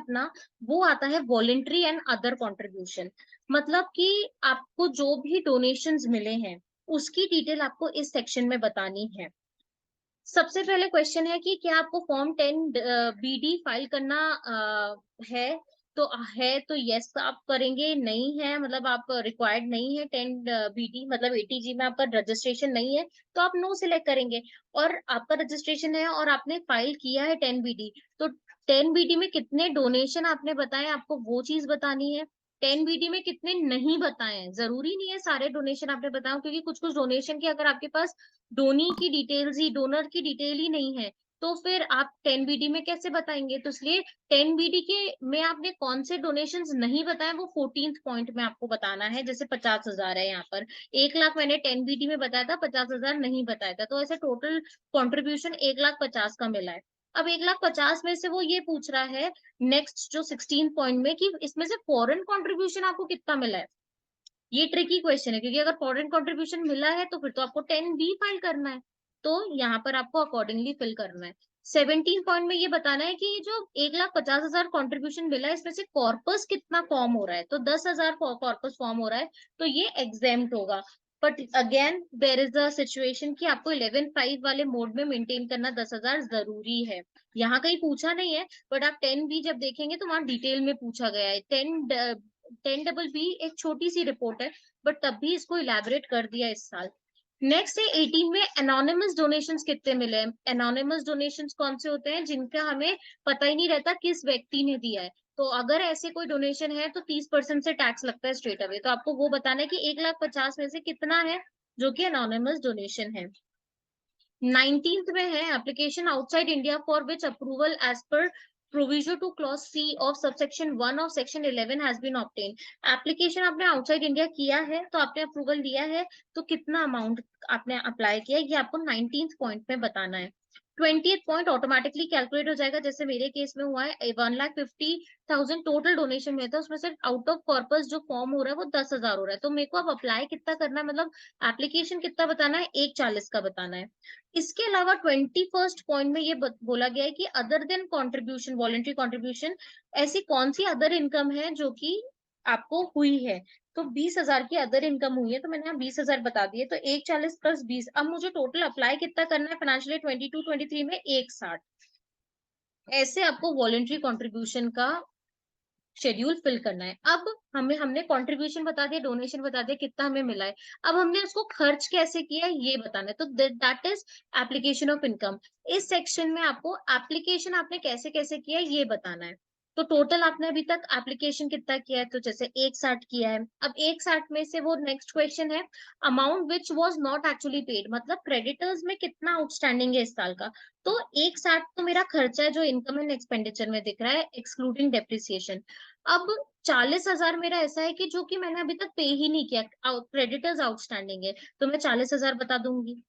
अपना, वो आता है वॉलेंट्री एंड अदर कंट्रीब्यूशन। मतलब कि आपको जो भी डोनेशंस मिले हैं उसकी डिटेल आपको इस सेक्शन में बतानी है। सबसे पहले क्वेश्चन है कि क्या आपको फॉर्म 10 BD फाइल करना है? तो यस आप करेंगे, नहीं है मतलब आप रिक्वायर्ड नहीं है 10 BD, मतलब ATG में आपका रजिस्ट्रेशन नहीं है तो आप नो सिलेक्ट करेंगे। और आपका रजिस्ट्रेशन है और आपने फाइल किया है 10 BD, तो 10 BD में कितने डोनेशन आपने बताए आपको वो चीज बतानी है। 10 BD में कितने नहीं बताए हैं, जरूरी नहीं है सारे डोनेशन आपने बताओ, क्योंकि कुछ कुछ डोनेशन की अगर आपके पास डोनी की डिटेल्स ही, डोनर की डिटेल ही नहीं है तो फिर आप 10 BD में कैसे बताएंगे। तो इसलिए 10 BD के में आपने कौन से डोनेशंस नहीं बताए वो 14th पॉइंट में आपको बताना है। जैसे 50,000 है यहाँ पर, 1 लाख मैंने 10 BD में बताया था, 50,000 नहीं बताया था, तो ऐसे टोटल कॉन्ट्रीब्यूशन 1,50,000 का मिला है। अब 1,50,000 में से वो ये पूछ रहा है नेक्स्ट जो 16 पॉइंट में कि इसमें से फॉरेन कॉन्ट्रीब्यूशन आपको कितना मिला है। ये ट्रिकी क्वेश्चन है, क्योंकि अगर फॉरेन कंट्रीब्यूशन मिला है तो फिर तो आपको 10B फाइल करना है, तो यहाँ पर आपको अकॉर्डिंगली फिल करना है। 17 पॉइंट में ये बताना है कि ये जो 1,50,000 कंट्रीब्यूशन मिला है इसमें से कॉर्पस कितना फॉर्म हो रहा है, तो 10,000 कॉर्पस फॉर्म हो रहा है तो ये एग्जेम्प्ट होगा। But again there is a situation कि आपको 11.5 वाले मोड में मेंटेन करना 10,000 जरूरी है। यहाँ कहीं पूछा नहीं है, बट आप 10B जब देखेंगे तो वहां डिटेल में पूछा गया है। 10BB एक छोटी सी रिपोर्ट है, बट तब भी इसको इलेबोरेट कर दिया इस साल। नेक्स्ट है 18 में एनोनिमस डोनेशंस कितने मिले हैं। एनोनिमस डोनेशंस कौन से होते हैं जिनका हमें पता ही नहीं रहता किस व्यक्ति ने दिया है। तो अगर ऐसे कोई डोनेशन है तो 30% से टैक्स लगता है स्ट्रेट अवे, तो आपको वो बताना है कि 1,50,000 में से कितना है जो कि एनोनिमस डोनेशन है। 19th में है application outside India for which approval as per provision to clause C of subsection 1 of section 11 has been obtain. Application आपने आउटसाइड इंडिया किया है तो आपने अप्रूवल लिया है, तो कितना अमाउंट आपने अप्लाई किया ये आपको 19th पॉइंट में बताना है। 20th पॉइंट ऑटोमेटिकली कैलकुलेट हो जाएगा, जैसे मेरे केस में हुआ है 1,50,000 टोटल डोनेशन में था, उसमें से आउट ऑफ कॉर्पस जो फॉर्म हो रहा है वो 10,000 हो रहा है, तो मेरे को अब अप्लाई कितना करना है, मतलब एप्लीकेशन कितना बताना है, 1,40 का बताना है। इसके अलावा 21st पॉइंट में ये बोला गया है कि other than contribution, voluntary contribution, ऐसी कौन सी अदर इनकम है जो कि आपको हुई है। तो 20,000 की अदर इनकम हुई है, तो मैंने यहाँ 20,000 बता दिए, तो 1,40 प्लस 20, अब मुझे टोटल अप्लाई कितना करना है फाइनेंशियल 22-23 में 1,60। ऐसे आपको वॉलंटरी कंट्रीब्यूशन का शेड्यूल फिल करना है। अब हमने कंट्रीब्यूशन बता दिया, डोनेशन बता दिया, कितना हमें मिला है। अब हमने उसको खर्च कैसे किया है ये बताना है, तो that is application of income. इस सेक्शन में आपको एप्लीकेशन आपने कैसे कैसे किया है ये बताना है। तो टोटल आपने अभी तक एप्लीकेशन कितना किया है, तो जैसे 1,60 किया है। अब 1,60 में से वो नेक्स्ट क्वेश्चन है amount which was not actually paid, मतलब क्रेडिटर्स में कितना आउटस्टैंडिंग है इस साल का। तो 1,60 तो मेरा खर्चा है जो इनकम एंड एक्सपेंडिचर में दिख रहा है एक्सक्लूडिंग डेप्रिसिएशन। अब 40,000 मेरा ऐसा है कि जो कि मैंने अभी तक पे ही नहीं किया, क्रेडिटर्स आउटस्टैंडिंग है, तो मैं 40,000 बता दूंगी।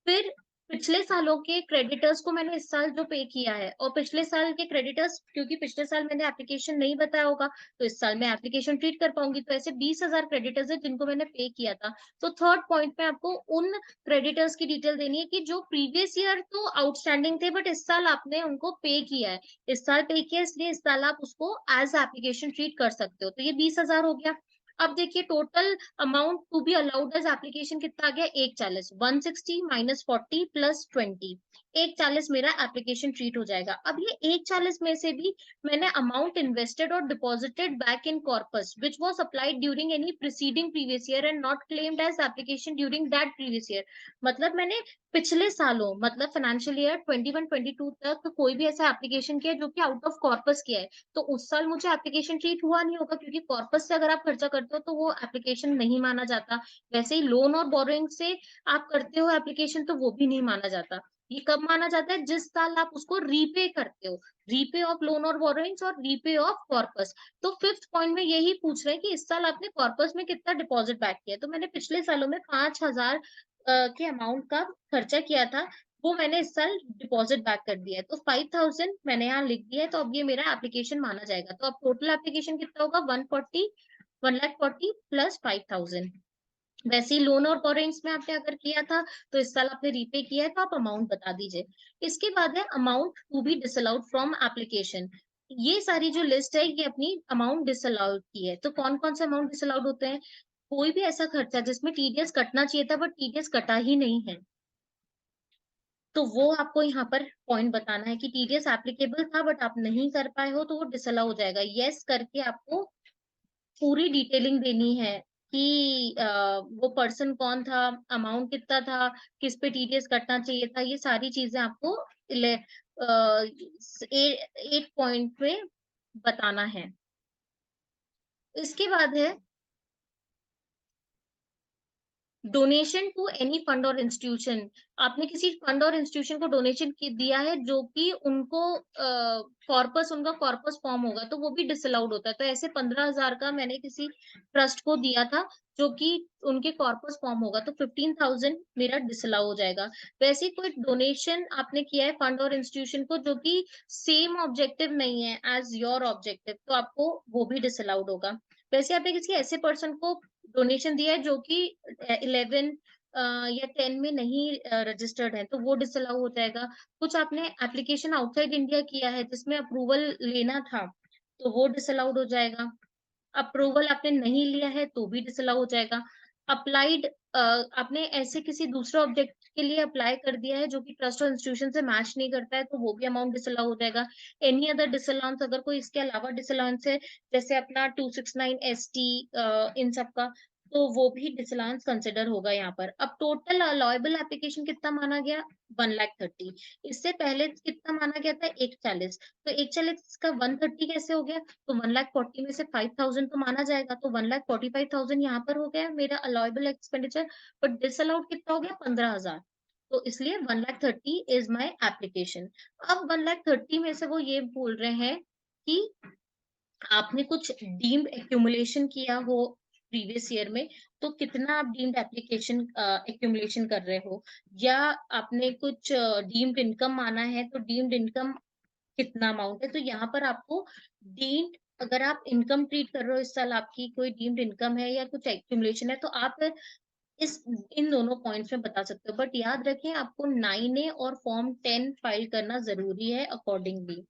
फिर पिछले सालों के क्रेडिटर्स को मैंने इस साल जो पे किया है, और पिछले साल के क्रेडिटर्स क्योंकि पिछले साल मैंने एप्लीकेशन नहीं बताया होगा तो इस साल मैं एप्लीकेशन ट्रीट कर पाऊंगी, तो ऐसे 20,000 क्रेडिटर्स है जिनको मैंने पे किया था। तो थर्ड पॉइंट में आपको उन क्रेडिटर्स की डिटेल देनी है कि जो प्रीवियस ईयर तो आउटस्टैंडिंग थे बट इस साल आपने उनको पे किया है, इस साल पे किया इसलिए इस साल आप उसको एज एप्लीकेशन ट्रीट कर सकते हो, तो ये 20,000 हो गया। अब देखिए total amount to be allowed as application कितना आ गया, 1,40, 160 माइनस 40 प्लस 20, 1,40 मेरा एप्लीकेशन ट्रीट हो जाएगा। अब ये 1,40 में से भी मैंने अमाउंट इन्वेस्टेड और deposited back in corpus which was applied during any preceding previous year and not claimed as application during that previous year, मतलब मैंने पिछले सालों मतलब फाइनेंशियल ईयर 21-22 तक कोई भी ऐसा एप्लीकेशन किया जो कि आउट ऑफ कॉर्पस किया है, तो उस साल मुझे एप्लीकेशन ट्रीट हुआ नहीं होगा, क्योंकि कॉर्पस से अगर आप खर्चा करते हो तो वो एप्लीकेशन नहीं माना जाता। वैसे ही लोन और बोरोइंग से आप करते हो एप्लीकेशन तो वो भी नहीं माना जाता। ये कब माना जाता है, जिस साल आप उसको रीपे करते हो, रीपे ऑफ लोन और बोरोइंग्स और रीपे ऑफ कॉर्पस। तो 5th पॉइंट में यही पूछ रहे हैं कि इस साल आपने कॉर्पस में कितना डिपॉजिट बैक किया, तो मैंने पिछले सालों में 5,000 के अमाउंट का खर्चा किया था, वो मैंने इस साल डिपॉजिट बैक कर दिया है, तो 5,000 मैंने यहाँ लिख दिया है, तो अब ये मेरा एप्लीकेशन माना जाएगा। तो अब टोटल एप्लीकेशन कितना होगा, 1,40 प्लस 5,000। वैसे ही लोन और बोरोइंग्स में आपने अगर किया था तो इस साल आपने रीपे किया है तो आप अमाउंट बता दीजिए। इसके बाद है amount to be disallowed from application. ये सारी जो लिस्ट है ये अपनी अमाउंट डिसअलाउड की है। तो कौन कौन से अमाउंट डिसअलाउड होते हैं? कोई भी ऐसा खर्चा जिसमें टीडीएस कटना चाहिए था बट टीडीएस कटा ही नहीं है, तो वो आपको यहाँ पर पॉइंट बताना है कि टीडीएस एप्लीकेबल था बट आप नहीं कर पाए हो, तो वो डिसअलाउ हो जाएगा। यस करके आपको पूरी डिटेलिंग देनी है कि वो पर्सन कौन था, अमाउंट कितना था, किस पे टीडीएस कटना चाहिए था, ये सारी चीजें आपको 8 पॉइंट में बताना है। इसके बाद है डोनेशन टू एनी फंड और इंस्टीट्यूशन। आपने किसी फंड और इंस्टीट्यूशन को डोनेशन दिया है जो कि उनको कॉर्पस, उनका कॉर्पस फॉर्म होगा, तो वो भी डिसअलाउड होता है। तो ऐसे 15,000 का मैंने किसी ट्रस्ट को दिया था जो कि उनके कॉर्पस फॉर्म होगा, तो 15,000 मेरा डिसअलाउ हो जाएगा। वैसे ही कोई डोनेशन आपने किया है फंड और इंस्टीट्यूशन को जो कि सेम ऑब्जेक्टिव नहीं है एज योर ऑब्जेक्टिव, तो आपको वो भी डिसअलाउड होगा। वैसे आपने किसी ऐसे पर्सन को डोनेशन दिया है जो कि 11 या 10 में नहीं रजिस्टर्ड है, तो वो डिसअलाउ हो जाएगा। कुछ आपने एप्लीकेशन आउटसाइड इंडिया किया है जिसमें अप्रूवल लेना था, तो वो डिसअलाउड हो जाएगा। अप्रूवल आपने नहीं लिया है तो भी डिसअलाउ हो जाएगा। अप्लाइड आपने ऐसे किसी दूसरे ऑब्जेक्ट के लिए अप्लाई कर दिया है जो कि ट्रस्ट और इंस्टीट्यूशन से मैच नहीं करता है, तो वो भी अमाउंट डिसअलाउ हो जाएगा। एनी अदर डिसअलाउंस, अगर कोई इसके अलावा डिसअलाउंस है जैसे अपना 269 एसटी, इन सब का, तो वो भी डिसअलाउंस कंसिडर होगा यहाँ पर। अब टोटल अलाउएबल एप्लीकेशन कितना माना गया? 1,30,000। इससे पहले कितना माना गया था? 140। तो 140 का 130 कैसे हो गया? तो 1,40,000 में से 5,000 तो माना जाएगा, तो 1,45,000 यहाँ पर हो गया मेरा अलाउएबल एक्सपेंडिचर। बट डिसअलाउड कितना हो गया? 15,000। तो इसलिए 1,30,000 इज माई एप्लीकेशन। अब 1,30,000 में से वो ये बोल रहे हैं कि आपने कुछ डीम्ड एक्यूमुलेशन किया हो प्रीवियस ईयर में, तो कितना आप डीम्ड एप्लीकेशन एक्यूमुलेशन कर रहे हो, या आपने कुछ डीम्ड इनकम माना है, तो डीम्ड इनकम कितना अमाउंट है। तो यहाँ पर आपको डीम्ड, अगर आप इनकम ट्रीट कर रहे हो इस साल, आपकी कोई डीम्ड इनकम है या कुछ एक्यूमुलेशन है, तो आप इस इन दोनों पॉइंट्स में बता सकते हो। बट याद रखें आपको 9A और फॉर्म 10 फाइल करना जरूरी है अकॉर्डिंगली।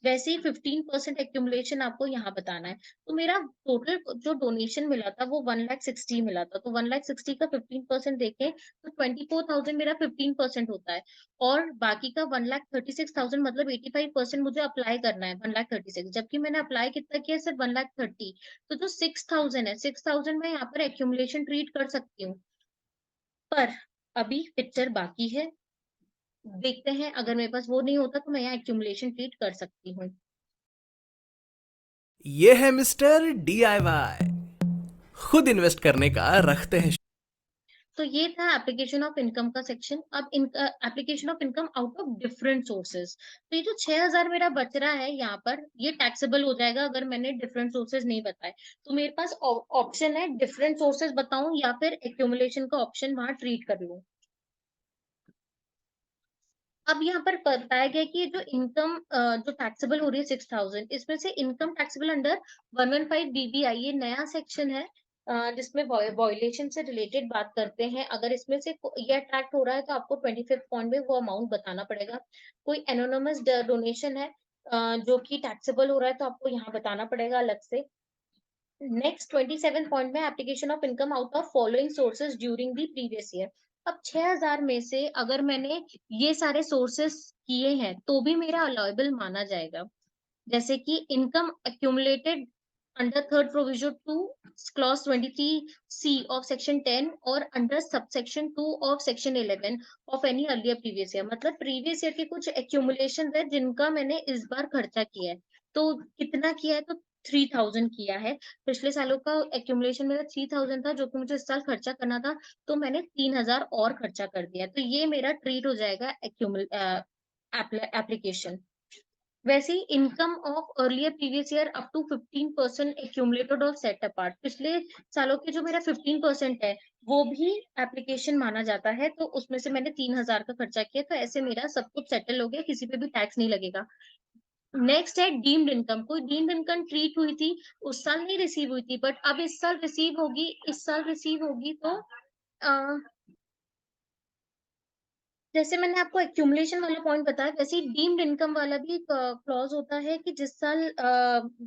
वैसे ही 15% एक्यूमुलेशन आपको यहाँ बताना है। तो मेरा टोटल जो डोनेशन मिला था वो 1,60,000 मिला था, तो 1,60,000 का 15% देखें तो 24,000 मेरा 15% होता है। और बाकी का 1,36,000 मतलब 85% मुझे अप्लाई करना है 1,36,000, जबकि मैंने अप्लाई कितना किया? सिर्फ 1,30,000। तो जो 6,000 है, 6,000 मैं यहाँ पर एक्यूमुलेशन ट्रीट कर सकती हूँ, पर अभी पिक्चर बाकी है। देखते हैं, अगर मेरे पास वो नहीं होता तो मैं यहाँ एक्यूमुलेशन ट्रीट कर सकती हूँ। ये है मिस्टर DIY, खुद इन्वेस्ट करने का रखते हैं। तो ये था एप्लीकेशन ऑफ इनकम का सेक्शन। अब application of income out of different sources. तो ये जो 6,000 मेरा बच रहा है यहाँ पर, ये टैक्सेबल हो जाएगा अगर मैंने डिफरेंट सोर्सेज नहीं बताए। तो मेरे पास ऑप्शन है डिफरेंट सोर्सेज बताऊं या फिर एक्यूमुलेशन का ऑप्शन वहां ट्रीट कर लूं। अब यहाँ पर बताया गया कि ये जो इनकम जो टैक्सेबल हो रही है 6,000, इसमें से इनकम टैक्सेबल अंडर 115 BBI, ये नया सेक्शन है जिसमें वॉयलेशन से रिलेटेड बात करते हैं। अगर इसमें से ये अट्रैक्ट हो रहा है तो आपको 25th पॉइंट में वो अमाउंट बताना पड़ेगा। कोई एनोनमस डोनेशन है जो कि टैक्सेबल हो रहा है, तो आपको यहाँ बताना पड़ेगा अलग से। नेक्स्ट 27 पॉइंट में application of income out of following sources during the previous year. अब 6,000 में से अगर मैंने ये सारे सोर्सेस किए हैं तो भी मेरा अलाउएबल माना जाएगा। जैसे कि income accumulated under third provision to clause 23C of section 10 और under subsection 2 of section 11 of any earlier previous year. मतलब प्रीवियस ईयर के कुछ एक्यूमुलेशन है जिनका मैंने इस बार खर्चा किया है। तो कितना किया है? तो 3,000 किया है। पिछले सालों का एक्यूमुलेशन मेरा 3,000 था जो कि मुझे इस साल खर्चा करना था, तो मैंने 3,000 और खर्चा कर दिया, तो ये मेरा ट्रीट हो जाएगा एप्लीकेशन। वैसे ही income of earlier previous year up to 15% accumulated और सेट अपार्ट, पिछले सालों के जो मेरा 15% है वो भी एप्लीकेशन माना जाता है। तो उसमें से मैंने 3,000 का खर्चा किया, तो ऐसे मेरा सब कुछ सेटल हो गया, किसी पे भी टैक्स नहीं लगेगा। नेक्स्ट है डीम्ड इनकम। कोई डीम्ड इनकम ट्रीट हुई थी, उस साल नहीं रिसीव हुई थी बट अब इस साल रिसीव होगी, इस साल रिसीव होगी, तो जैसे मैंने आपको एक्यूमुलेशन वाला पॉइंट बताया, वैसे ही डीम्ड इनकम वाला भी एक क्लॉज होता है कि जिस साल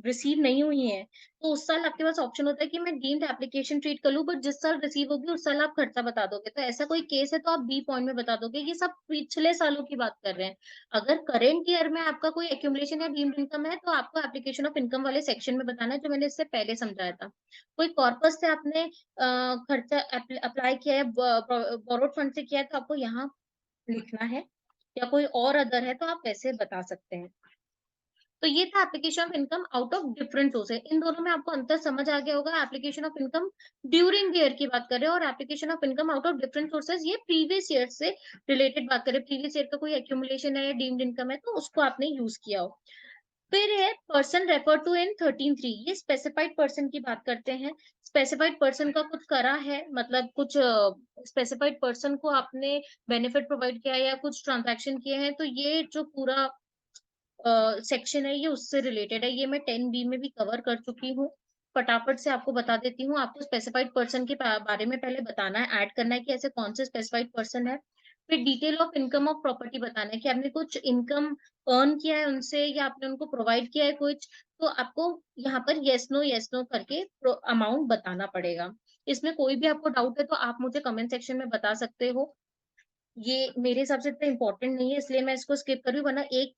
रिसीव नहीं हुई है, तो उस साल आपके पास ऑप्शन होता है कि मैं डीम्ड एप्लीकेशन ट्रीट कर लूं, बट जिस साल रिसीव होगी उस साल आप खर्चा बता दोगे। तो ऐसा कोई केस है तो आप बी पॉइंट में बता दोगे। ये सब पिछले सालों की बात कर रहे हैं। अगर करेंट ईयर में आपका कोई एक्यूमुलेशन या डीम्ड इनकम है तो आपको एप्लीकेशन ऑफ इनकम वाले सेक्शन में बताना है, जो मैंने इससे पहले समझाया था। कोई कॉर्पस से आपने खर्चा अप्लाई किया है, बोरोड फंड से किया है, तो आपको यहाँ लिखना है, या कोई और अदर है तो आप वैसे बता सकते हैं। तो ये था application of income out of different sources. इन दोनों में आपको अंतर समझ आ गया होगा। Application of income during year की बात कर रहे हैं, और application of income out of different sources ये प्रीवियस ईयर से रिलेटेड बात करें। प्रीवियस ईयर का कोई एक्यूमुलेशन है या डीम्ड इनकम है तो उसको आपने यूज किया हो। फिर है पर्सन रेफर टू इन 13(3), ये स्पेसिफाइड पर्सन की बात करते हैं। स्पेसिफाइड पर्सन का कुछ करा है, मतलब कुछ स्पेसिफाइड पर्सन को आपने बेनिफिट प्रोवाइड किया है या कुछ ट्रांजैक्शन किए हैं, तो ये जो पूरा सेक्शन है ये उससे रिलेटेड है। ये मैं 10B में भी कवर कर चुकी हूँ। फटाफट से आपको बता देती हूँ। आपको स्पेसिफाइड पर्सन के बारे में पहले बताना है, ऐड करना है कि ऐसे कौन से स्पेसिफाइड पर्सन है। फिर detail of income of property बताना है कि आपने कुछ इनकम अर्न किया है उनसे, या आपने उनको प्रोवाइड किया है कुछ, तो आपको यहाँ पर येस नो करके अमाउंट बताना पड़ेगा। इसमें कोई भी आपको डाउट है तो आप मुझे कमेंट सेक्शन में बता सकते हो। ये मेरे हिसाब से इतना इम्पोर्टेंट नहीं है, इसलिए मैं इसको स्किप कर रही हूँ, वरना एक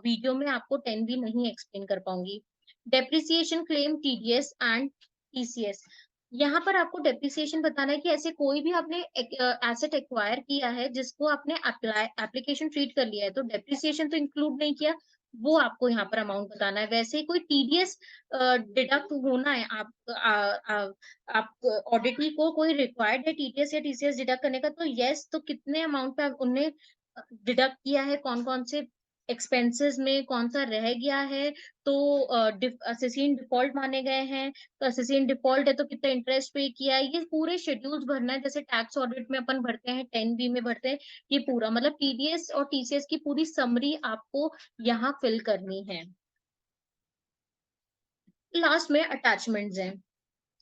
वीडियो में आपको 10 भी नहीं एक्सप्लेन कर पाऊंगी। Depreciation claim, TDS and TCS. यहाँ पर आपको डेप्रिसिएशन बताना है कि ऐसे कोई भी आपने एसेट एक्वायर किया है जिसको आपने अप्लाई एप्लीकेशन ट्रीट कर लिया है, तो डेप्रिसिएशन तो इंक्लूड नहीं किया, वो आपको यहाँ पर अमाउंट बताना है। वैसे ही कोई टीडीएस डिडक्ट होना है, आप ऑडिटरी को कोई रिक्वायर्ड है टीटीएस या टीसीएस डिडक्ट करने का, तो यस, तो कितने अमाउंट पे उनने डिडक्ट किया है, कौन कौन से एक्सपेंसेस में कौन सा रह गया है, तो असेसिन डिफॉल्ट माने गए हैं, तो असेसिन डिफॉल्ट है तो कितना इंटरेस्ट पे किया है, ये पूरे शेड्यूल्स भरना है। जैसे टैक्स ऑडिट में अपन भरते हैं, 10B में भरते हैं, ये पूरा मतलब टीडीएस और टीसीएस की पूरी समरी आपको यहाँ फिल करनी है। लास्ट में अटैचमेंट्स हैं।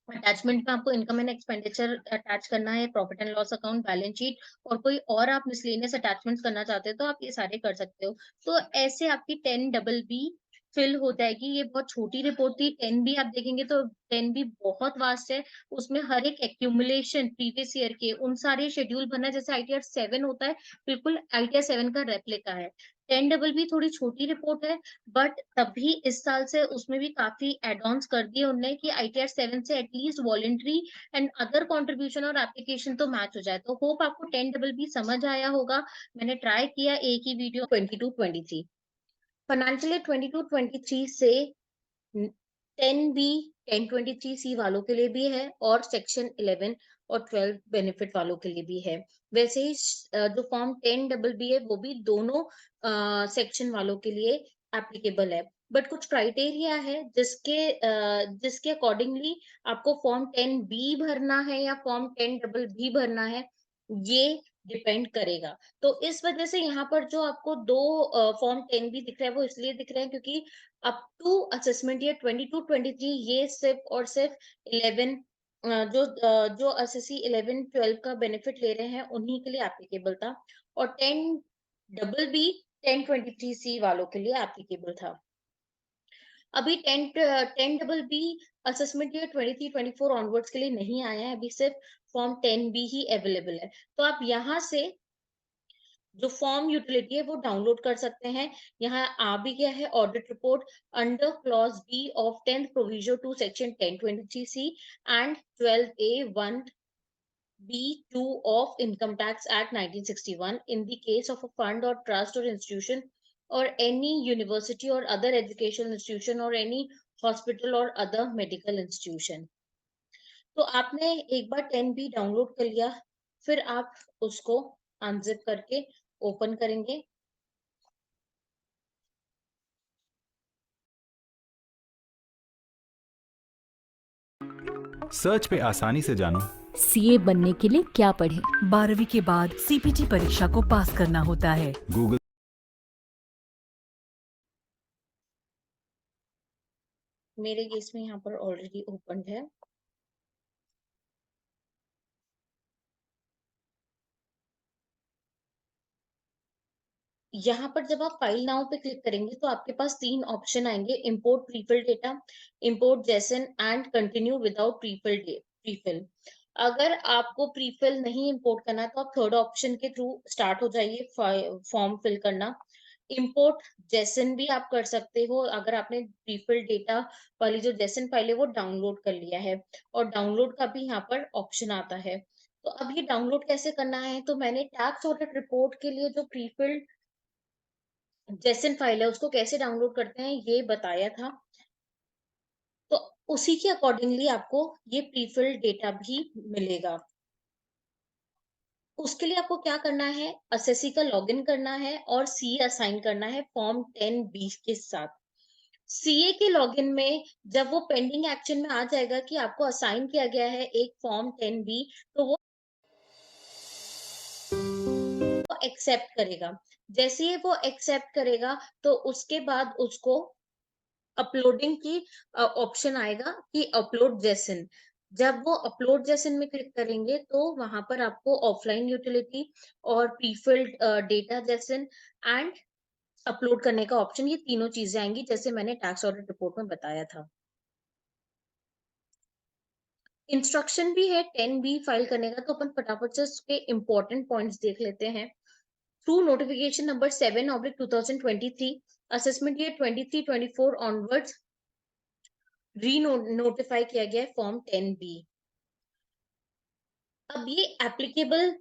अटैचमेंट में आपको इनकम एंड एक्सपेंडिचर अटैच करना है, profit and loss account, balance sheet, और कोई और आप मिसलेनियस अटैचमेंट्स करना चाहते हो तो आप ये सारे कर सकते हो। तो ऐसे आपकी 10BB फिल हो जाएगी। ये बहुत छोटी रिपोर्ट थी। 10B आप देखेंगे तो 10B बहुत वास्ट है। उसमें हर एक एक्यूमुलेशन प्रीवियस ईयर के उन सारे शेड्यूल भरना है, जैसे ITR 7 होता है, बिल्कुल ITR 7 का रेप्लिका है। 10BB थोड़ी छोटी रिपोर्ट है, बट तब भी इस साल से उसमें भी काफी एड ऑन्स कर दिए उनने कि ITR 7 से at least voluntary and other contribution और एप्लीकेशन तो मैच हो जाए। तो होप आपको 10BB समझ आया होगा। मैंने ट्राई किया एक ही वीडियो 22-23 फाइनेंशियल ईयर 22-23 से 10B 1023C वालों के लिए भी है, और सेक्शन 11 और 12 बेनिफिट वालों के लिए भी है। वैसे ही जो फॉर्म 10BB है वो भी दोनों सेक्शन वालों के लिए एप्लीकेबल है। बट कुछ क्राइटेरिया है जिसके अकॉर्डिंगली आपको फॉर्म 10B भरना है या फॉर्म 10BB भरना है, ये डिपेंड करेगा। तो इस वजह से यहाँ पर जो आपको दो फॉर्म 10B दिख रहा है वो इसलिए दिख रहे हैं क्योंकि अप टू असेसमेंट ईयर 22-23 ये सिर्फ और सिर्फ 11 जो एसएससी 11-12 का बेनिफिट ले रहे हैं उन्हीं के लिए एप्लीकेबल था, और 10BB 1023C वालों के लिए एप्लीकेबल था। अभी 10BB असेसमेंट ईयर 23-24 ऑनवर्ड्स के लिए नहीं आया है, अभी सिर्फ फॉर्म 10B ही अवेलेबल है। तो आप यहाँ से जो फॉर्म यूटिलिटी है वो डाउनलोड कर सकते हैं। यहाँ आ भी गया है audit report under clause B of 10th provision to section 1023C and 12A(1)(b)(2) of Income Tax Act 1961 in the case of a fund or trust or institution or any university or other educational institution or any hospital or other medical institution। तो आपने एक बार 10B download कर लिया, फिर आप उसको unzip करके open करेंगे। सर्च पे आसानी से जानो सीए बनने के लिए क्या पढ़ें? 12वीं के बाद सीपीटी परीक्षा को पास करना होता है। गूगल मेरे केस में यहाँ पर ऑलरेडी ओपन है। यहाँ पर जब आप फाइल नाउ पे क्लिक करेंगे तो आपके पास 3 ऑप्शन आएंगे, import prefill data, import Jason and continue without prefill. अगर आपको प्रीफिल नहीं इंपोर्ट करना है तो आप थर्ड ऑप्शन के थ्रू स्टार्ट हो जाइए फॉर्म फिल करना। इंपोर्ट जेसन भी आप कर सकते हो अगर आपने प्रीफिल डेटा वाली जो जेसन फाइल है वो डाउनलोड कर लिया है, और डाउनलोड का भी यहाँ पर ऑप्शन आता है। तो अब ये डाउनलोड कैसे करना है, तो मैंने टैक्स ऑडिट रिपोर्ट के लिए जो प्रीफिल जेसन फाइल है उसको कैसे डाउनलोड करते हैं ये बताया था, तो उसी के अकॉर्डिंगली आपको ये प्रीफिल डेटा भी मिलेगा। उसके लिए आपको क्या करना है, एसएससी का लॉगिन करना है और सीए असाइन करना है फॉर्म 10B के साथ। सीए के लॉगिन में जब वो पेंडिंग एक्शन में आ जाएगा कि आपको असाइन किया गया है एक फॉर्म 10B, तो वो एक्सेप्ट करेगा। जैसे ही वो एक्सेप्ट करेगा तो उसके बाद उसको अपलोडिंग की ऑप्शन आएगा कि अपलोड जेसन। जब वो अपलोड जेसन में क्लिक करेंगे तो वहां पर आपको ऑफलाइन यूटिलिटी और prefilled data Jason and upload करने का ऑप्शन, ये तीनों चीजें आएंगी जैसे मैंने टैक्स ऑडिट रिपोर्ट में बताया था। इंस्ट्रक्शन भी है 10B फाइल करने का, तो अपन फटाफट से उसके इंपॉर्टेंट पॉइंट्स देख लेते हैं। Through notification number 7/2023, assessment year 23-24 onwards री नोटिफाई किया गया है फॉर्म 10B। अब ये एप्लीकेबल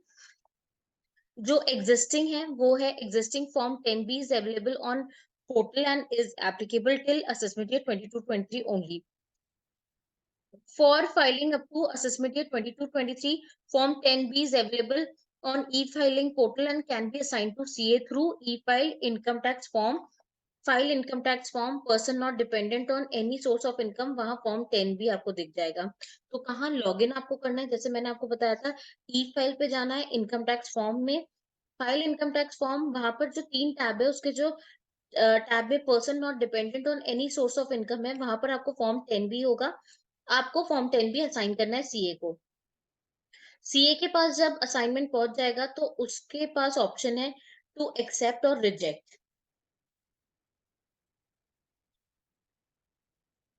जो एग्जिस्टिंग है वो है existing form 10B is available on portal and is applicable till assessment year 22-23 only. For filing up to assessment year 22-23, Form 10B is available on e-filing portal and can be assigned to CA through e-file income tax form. File income tax form, person not dependent on any source of income, वहां form 10B आपको दिख जाएगा। तो कहाँ login आपको करना है, जैसे मैंने आपको बताया था, ई फाइल पे जाना है इनकम टैक्स फॉर्म में, फाइल इनकम टैक्स फॉर्म, वहां पर जो 3 टैब है उसके जो टैब में person not dependent on any source of income है, वहां पर आपको फॉर्म 10B होगा। आपको फॉर्म 10B असाइन करना है सीए को। सीए के पास जब असाइनमेंट पहुंच जाएगा तो उसके पास ऑप्शन है टू एक्सेप्ट और रिजेक्ट।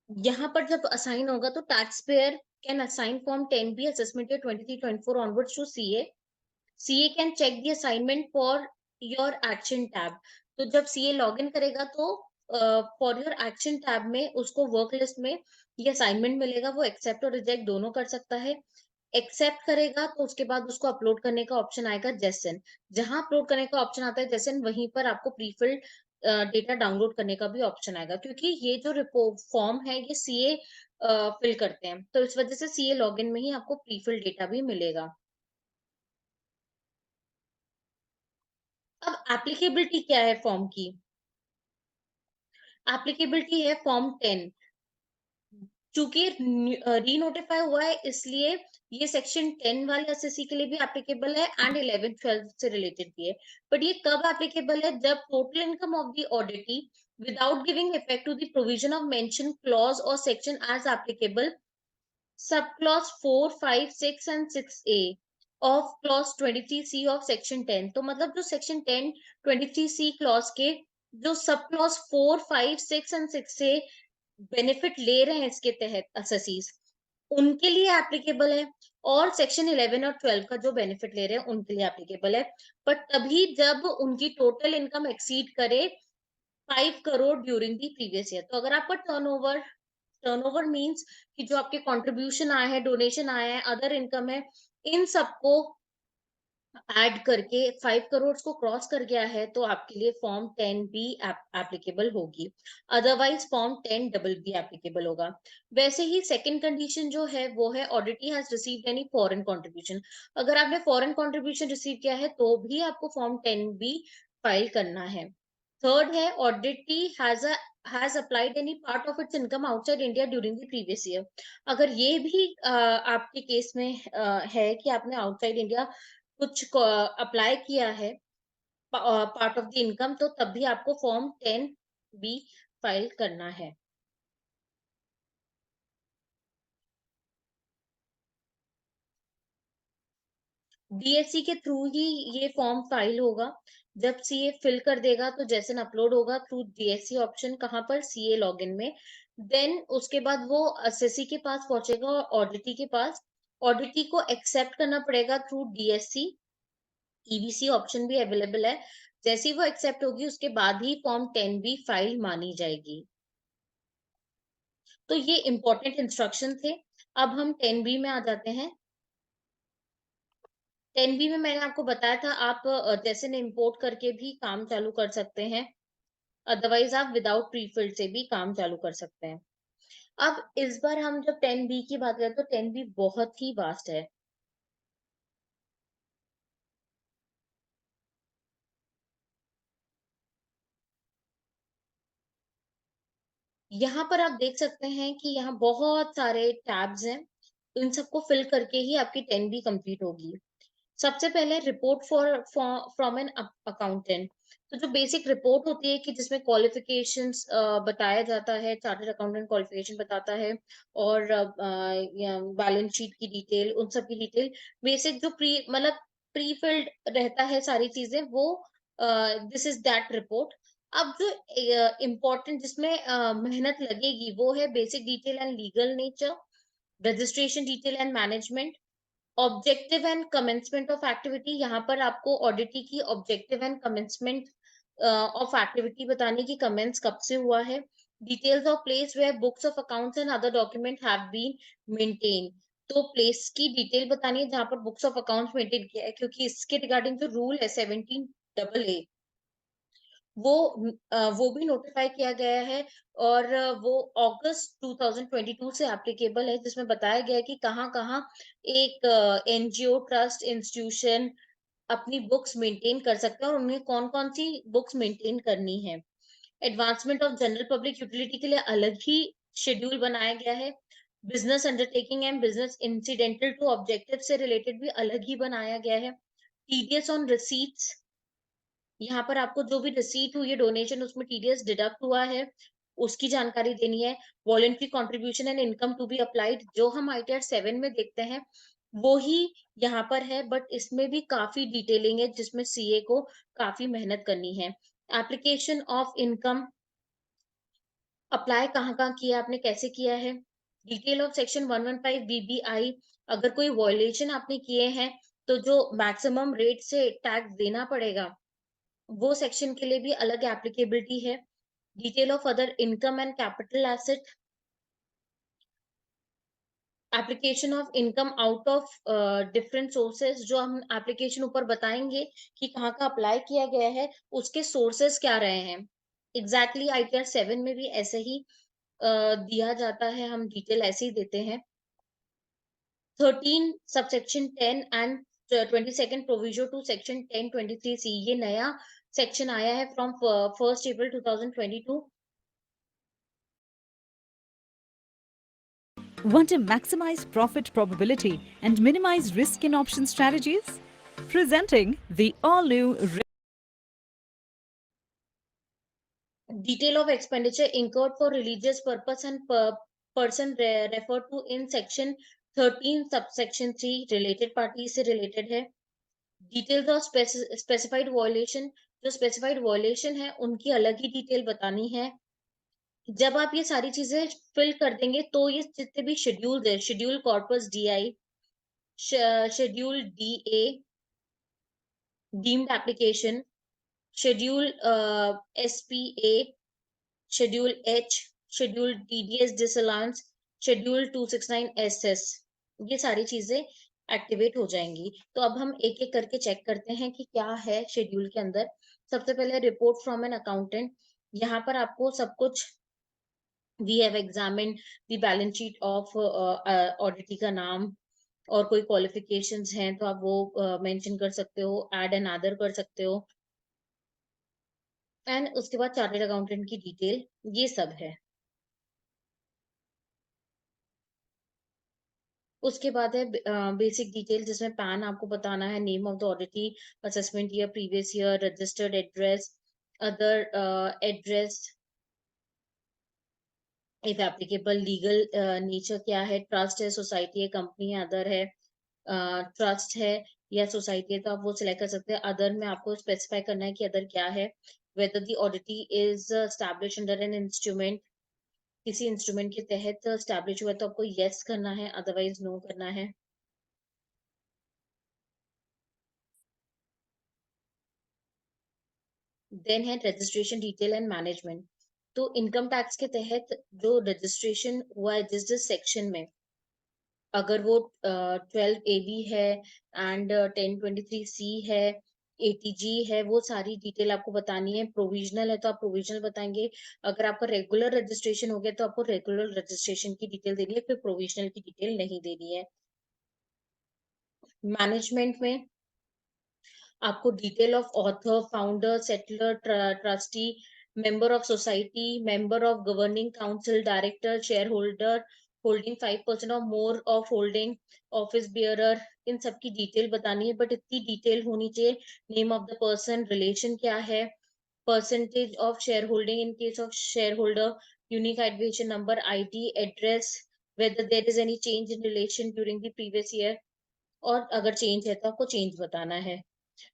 यहाँ पर जब असाइन होगा तो tax payer can assign form 10B assessment year 23-24 onwards to CA. CA can check the assignment for your action tab. तो जब सीए लॉगिन करेगा तो फॉर योर एक्शन टैब में उसको वर्क लिस्ट में ये असाइनमेंट मिलेगा, वो एक्सेप्ट और रिजेक्ट दोनों कर सकता है। एक्सेप्ट करेगा तो उसके बाद उसको अपलोड करने का ऑप्शन आएगा जेसन। जहां अपलोड करने का ऑप्शन आता है जेसन, वहीं पर आपको प्रीफिल्ड डेटा डाउनलोड करने का भी ऑप्शन आएगा, क्योंकि ये जो रिपोर्ट फॉर्म है ये सीए फिल करते हैं, तो इस वजह से सीए लॉगिन में ही आपको प्रीफिल्ड डेटा भी मिलेगा। अब एप्लीकेबिलिटी क्या है फॉर्म की, एप्लीकेबिलिटी है फॉर्म 10। चूंकि री नोटिफाई हुआ है इसलिए ये सेक्शन 10 वाले एसएससी के लिए भी एप्लीकेबल है एंड 11-12 से रिलेटेड भी है। बट ये कब एप्लीकेबल है, जब total income of the auditee without giving effect to the provision of mention clause और section as applicable sub clause 4, 5, 6 and 6A of clause 23C of section 10। तो मतलब जो सेक्शन 10 23C क्लॉज के जो सब क्लॉज 4, 5, 6 एंड 6A बेनिफिट ले रहे हैं इसके तहत असेसीज, उनके लिए एप्लीकेबल है, और सेक्शन 11 और 12 का जो बेनिफिट ले रहे हैं उनके लिए एप्लीकेबल है। बट तभी जब उनकी टोटल इनकम एक्सीड करे 5 crore during the previous year. तो अगर आपका टर्नओवर मींस कि जो आपके कंट्रीब्यूशन आए हैं, डोनेशन आया है, अदर इनकम है, इन सबको ऐड करके 5 करोड़ को क्रॉस कर गया है तो आपके लिए फॉर्म 10B एप्लीकेबल होगी, अदरवाइज फॉर्म 10BB एप्लीकेबल होगा। वैसे ही सेकंड कंडीशन जो है वो है auditee has received any foreign contribution. अगर आपने फॉरेन कंट्रीब्यूशन रिसीव किया है तो भी आपको फॉर्म 10B फाइल करना है। थर्ड है auditee has applied any part of its income outside India during the previous year. अगर ये भी आपके केस में है कि आपने आउटसाइड इंडिया कुछ अप्लाई किया है पार्ट ऑफ द इनकम, तो तब भी आपको फॉर्म 10B फाइल करना है। डीएससी के थ्रू ही ये फॉर्म फाइल होगा। जब सीए फिल कर देगा तो जेसन अपलोड होगा थ्रू डीएससी ऑप्शन, कहाँ पर, सीए लॉगिन में। देन उसके बाद वो एसएससी के पास पहुंचेगा और ऑडिटी के पास। ऑडिटी को एक्सेप्ट करना पड़ेगा थ्रू डीएससी। ईबीसी ऑप्शन भी अवेलेबल है। जैसे ही वो एक्सेप्ट होगी उसके बाद ही फॉर्म 10B फाइल मानी जाएगी। तो ये इंपॉर्टेंट इंस्ट्रक्शन थे। अब हम 10B में आ जाते हैं। 10B में मैंने आपको बताया था आप जैसे ने इंपोर्ट करके भी काम चालू कर सकते हैं, अदरवाइज आप विदाउट प्रीफिल्ड से भी काम चालू कर सकते हैं। अब इस बार हम जब 10B की बात करें तो 10B बहुत ही वास्ट है। यहाँ पर आप देख सकते हैं कि यहाँ बहुत सारे टैब्स हैं। इन सबको फिल करके ही आपकी 10B कंप्लीट होगी। सबसे पहले report for from an accountant. तो जो बेसिक रिपोर्ट होती है कि जिसमें क्वालिफिकेशंस बताया जाता है, चार्टर्ड अकाउंटेंट क्वालिफिकेशन बताता है और बैलेंस शीट की डिटेल, उन सब की डिटेल, बेसिक जो प्री फिल्ड रहता है सारी चीजें, वो दिस इज दैट रिपोर्ट। अब जो इम्पोर्टेंट जिसमें मेहनत लगेगी वो है basic detail and legal nature, registration detail and management, objective and commencement of activity. यहाँ पर आपको ऑडिटी की objective and commencement of activity बतानी कि कमेंस कब से हुआ है। Details of place where books of accounts and other document have been maintain. तो प्लेस की डिटेल बतानी है जहाँ पर बुक्स ऑफ अकाउंट्स मेंटेन किया है, क्योंकि इसके रिगार्डिंग जो रूल है 17AA, वो भी नोटिफाई किया गया है और वो अगस्त 2022 से एप्लीकेबल है, जिसमें बताया गया है कि कहाँ-कहाँ एक एनजीओ, ट्रस्ट, इंस्टीट्यूशन अपनी बुक्स मेंटेन कर सकते हैं और उन्हें कौन-कौन सी बुक्स मेंटेन करनी है। Advancement of general public utility के लिए अलग ही शेड्यूल बनाया गया है। Business undertaking and business incidental to objective से रिलेटेड भी अलग ही बनाया गया है। टीडीएस ऑन रिसीट्स, यहाँ पर आपको जो भी रिसीट हुई है डोनेशन, उसमें टीडीएस डिडक्ट हुआ है, उसकी जानकारी देनी है। Voluntary contribution and income to be applied, जो हम आईटीआर 7 में देखते हैं वो ही यहाँ पर है, बट इसमें भी काफी डिटेलिंग है जिसमें सीए को काफी मेहनत करनी है। एप्लीकेशन ऑफ इनकम, अप्लाई कहाँ-कहाँ किया आपने, कैसे किया है। डिटेल ऑफ सेक्शन 115 बीबीआई, अगर कोई वॉयलेशन आपने किए हैं तो जो मैक्सिमम रेट से टैक्स देना पड़ेगा, वो सेक्शन के लिए भी अलग एप्लीकेबिलिटी है। Detail of other income and capital asset, application of income out of different sources, जो हम एप्लीकेशन ऊपर बताएंगे कि कहाँ का अप्लाई किया गया है, उसके सोर्सेज क्या रहे हैं। एग्जैक्टली आईटीआर 7 में भी ऐसे ही दिया जाता है, हम डिटेल ऐसे ही देते हैं। 13 subsection 10 and 22nd provision to section 1023C, ये नया सेक्शन आया है from 1st April 2022। Want to maximize profit probability and minimize risk in option strategies? Presenting the all-new Detail of expenditure incurred for religious purpose and person referred to in section 13 subsection 3 related party से related है। Details of specified violation, जो specified violation है उनकी अलग ही detail बतानी है। जब आप ये सारी चीजें फिल कर देंगे तो ये जितने भी शेड्यूल है, schedule corpus DI, schedule DA, deemed application, schedule SPA, schedule H, schedule TDS disallowance, schedule 269SS, ये सारी चीजें एक्टिवेट हो जाएंगी। तो अब हम एक एक करके चेक करते हैं कि क्या है शेड्यूल के अंदर। सबसे पहले रिपोर्ट फ्रॉम एन अकाउंटेंट, यहाँ पर आपको सब कुछ, we have examined the balance sheet of auditee का नाम और कोई क्वालिफिकेशंस हैं तो आप वो मेंशन कर सकते हो, ऐड एंड अदर कर सकते हो, एंड उसके बाद चार्टर्ड अकाउंटेंट की डिटेल, ये सब है। उसके बाद है बेसिक डिटेल, जिसमें पैन आपको बताना है, name of the auditee, assessment year, previous year, registered address, other address if applicable, legal nature क्या है, ट्रस्ट है, सोसाइटी है, कंपनी है, अदर है, ट्रस्ट है, या सोसाइटी है तो आप वो सिलेक्ट कर सकते हैं। अदर में आपको स्पेसिफाई करना है कि अदर क्या है। Whether the auditee is establish under an instrument, किसी इंस्ट्रूमेंट के तहत एस्टैब्लिश हुआ है तो आपको यस करना है, अदरवाइज नो करना है। देन है रजिस्ट्रेशन डिटेल एंड मैनेजमेंट। तो इनकम टैक्स के तहत जो रजिस्ट्रेशन हुआ है जिस जिस सेक्शन में, अगर वो 12 AB है एंड 1023C है, ATG है, वो सारी डिटेल आपको बतानी है। प्रोविजनल है तो आप प्रोविजनल बताएंगे। अगर आपका रेगुलर रजिस्ट्रेशन हो गया तो आपको रेगुलर रजिस्ट्रेशन की डिटेल देनी है, फिर प्रोविजनल की डिटेल नहीं देनी है। मैनेजमेंट में आपको detail of author, founder, settler, trustee, member of society, member of governing council, director, shareholder, holding 5% और more of holding, office bearer, इन सब की डिटेल बतानी है। बट इतनी डिटेल होनी चाहिए, name of the person, relation क्या है, percentage of share holding in case of share holder, unique identification number, ID, address, whether there is any change in relation during the previous year, और अगर change है तो आपको change बताना है।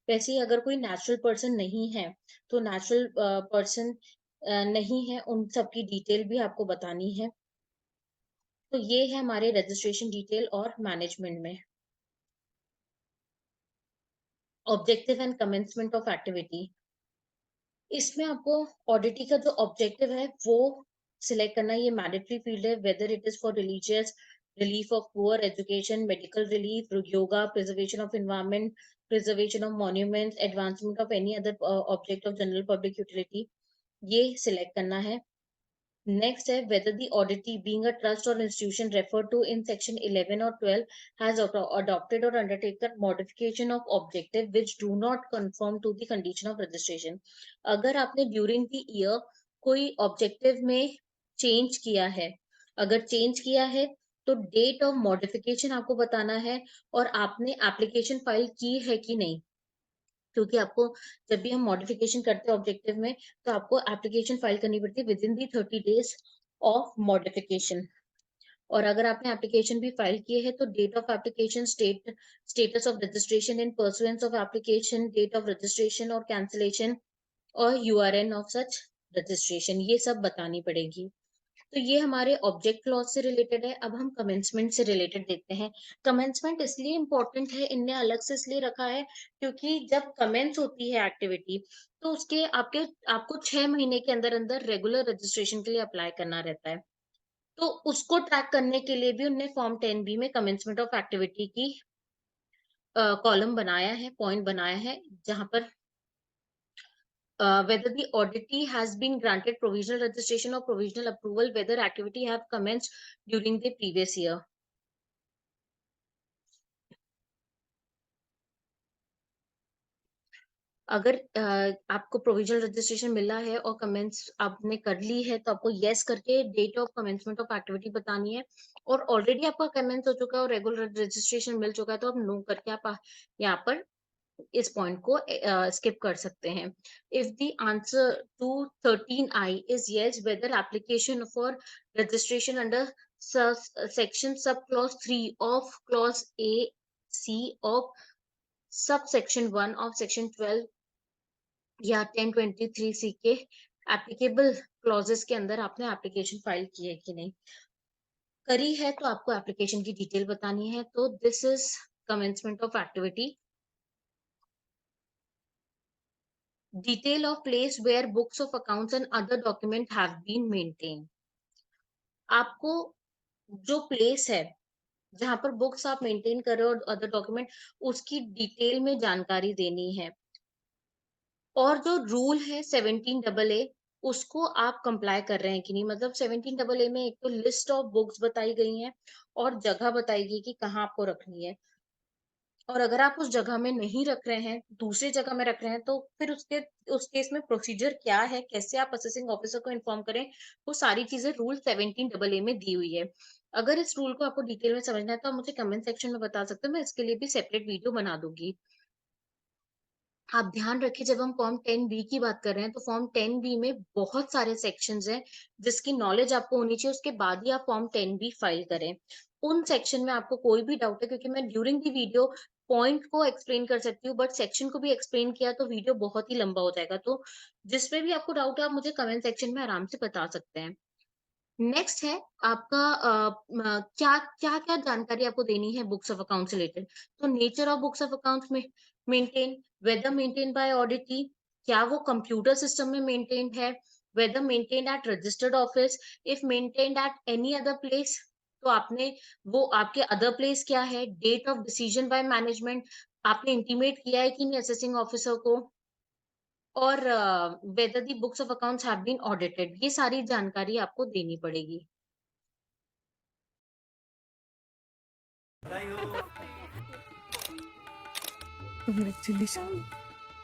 वैसे ही अगर कोई नेचुरल पर्सन नहीं है तो नेचुरल पर्सन नहीं है, उन सब की डिटेल भी आपको बतानी है। तो ये है हमारे रजिस्ट्रेशन डिटेल और मैनेजमेंट में। Objective and commencement of activity, इसमें आपको ऑडिटी का जो ऑब्जेक्टिव है वो सिलेक्ट करना है। ये मैंडेटरी फील्ड है, whether it is for religious, relief of poor, education, medical relief, yoga, preservation of environment, preservation of monuments, advancement of any other object of general public utility, ये select करना है। Next है whether the auditee being a trust or institution referred to in section 11 or 12 has adopted or undertaken modification of objective which do not conform to the condition of registration। अगर आपने during the year कोई objective में change किया है, अगर change किया है तो डेट ऑफ मॉडिफिकेशन आपको बताना है और आपने एप्लीकेशन फाइल की है कि नहीं। क्योंकि आपको जब भी हम मॉडिफिकेशन करते हैं ऑब्जेक्टिव में तो आपको एप्लीकेशन फाइल करनी पड़ती है within the 30 days of modification. और अगर आपने एप्लीकेशन भी फाइल किए हैं तो date of application, status of registration in pursuance of application, date of registration और कैंसिलेशन और URN ऑफ सच रजिस्ट्रेशन, ये सब बतानी पड़ेगी। तो ये हमारे ऑब्जेक्ट क्लॉज से रिलेटेड है। अब हम कमेंसमेंट से रिलेटेड देखते हैं। कमेंसमेंट इसलिए इम्पोर्टेंट है, इनने अलग से इसलिए रखा है क्योंकि जब कमेंस होती है एक्टिविटी तो उसके आपको 6 महीने के अंदर अंदर रेगुलर रजिस्ट्रेशन के लिए अप्लाई करना रहता है। तो उसको ट्रैक करने के लिए भी उन्होंने फॉर्म 10B में कमेंसमेंट ऑफ एक्टिविटी की कॉलम बनाया है, पॉइंट बनाया है, जहां पर whether the auditee has been granted provisional registration or provisional approval, whether activity have commenced during the previous year। अगर आपको प्रोविजनल रजिस्ट्रेशन मिला है और कमेंस आपने कर ली है तो आपको यस करके date of commencement of activity बतानी है। और ऑलरेडी आपका कमेंस हो चुका है और रेगुलर रजिस्ट्रेशन मिल चुका है तो आप नो करके आप यहाँ पर इस पॉइंट को स्किप कर सकते हैं। If the answer to 13I is yes, whether application for registration under section sub clause 3 of clause A C of subsection 1 of section 12 या 1023C के एप्लीकेबल क्लॉजेस के अंदर आपने एप्लीकेशन फाइल की है कि नहीं। करी है तो आपको एप्लीकेशन की डिटेल बतानी है। तो this is commencement of activity. Detail of place where books of accounts and other document have been maintained। आपको जो प्लेस है जहां पर बुक्स आप मेंटेन कर रहे हो और अदर डॉक्यूमेंट, उसकी डिटेल में जानकारी देनी है। और जो रूल है 17AA उसको आप कंप्लाई कर रहे हैं कि नहीं। मतलब 17AA में एक तो लिस्ट ऑफ बुक्स बताई गई हैं और जगह बताई गई कि कहाँ आपको रखनी है। और अगर आप उस जगह में नहीं रख रहे हैं, दूसरी जगह में रख रहे हैं, तो फिर उस केस में प्रोसीजर क्या है, कैसे आप असेसिंग ऑफिसर को इन्फॉर्म करें, वो सारी चीजें रूल 17AA में दी हुई है। अगर इस रूल को आपको डिटेल में समझना है तो आप मुझे कमेंट सेक्शन में बता सकते हो, मैं इसके लिए भी सेपरेट वीडियो बना दूंगी। आप ध्यान रखिए जब हम फॉर्म 10B की बात कर रहे हैं तो फॉर्म 10B में बहुत सारे सेक्शंस हैं जिसकी नॉलेज आपको होनी चाहिए, उसके बाद ही आप फॉर्म 10B फाइल करें। उन सेक्शन में आपको कोई भी डाउट है, क्योंकि मैं ड्यूरिंग दी वीडियो पॉइंट को एक्सप्लेन कर सकती हूँ बट सेक्शन को भी एक्सप्लेन किया तो वीडियो बहुत ही लंबा हो जाएगा। तो जिसपे भी आपको डाउट है आप मुझे कमेंट सेक्शन में आराम से बता सकते हैं। नेक्स्ट है आपका क्या क्या क्या जानकारी आपको देनी है बुक्स ऑफ अकाउंट से रिलेटेड। तो nature of books of accounts में maintain, whether maintain by auditee, क्या वो कंप्यूटर सिस्टम में मेंटेन्ड है, whether maintain at registered office, if maintained at any other place, तो आपने वो आपके अदर प्लेस क्या है, date of decision by management, आपने इंटीमेट किया है कि नहीं असेसिंग ऑफिसर को, और whether the books of accounts have been audited, ये सारी जानकारी आपको देनी पड़ेगी।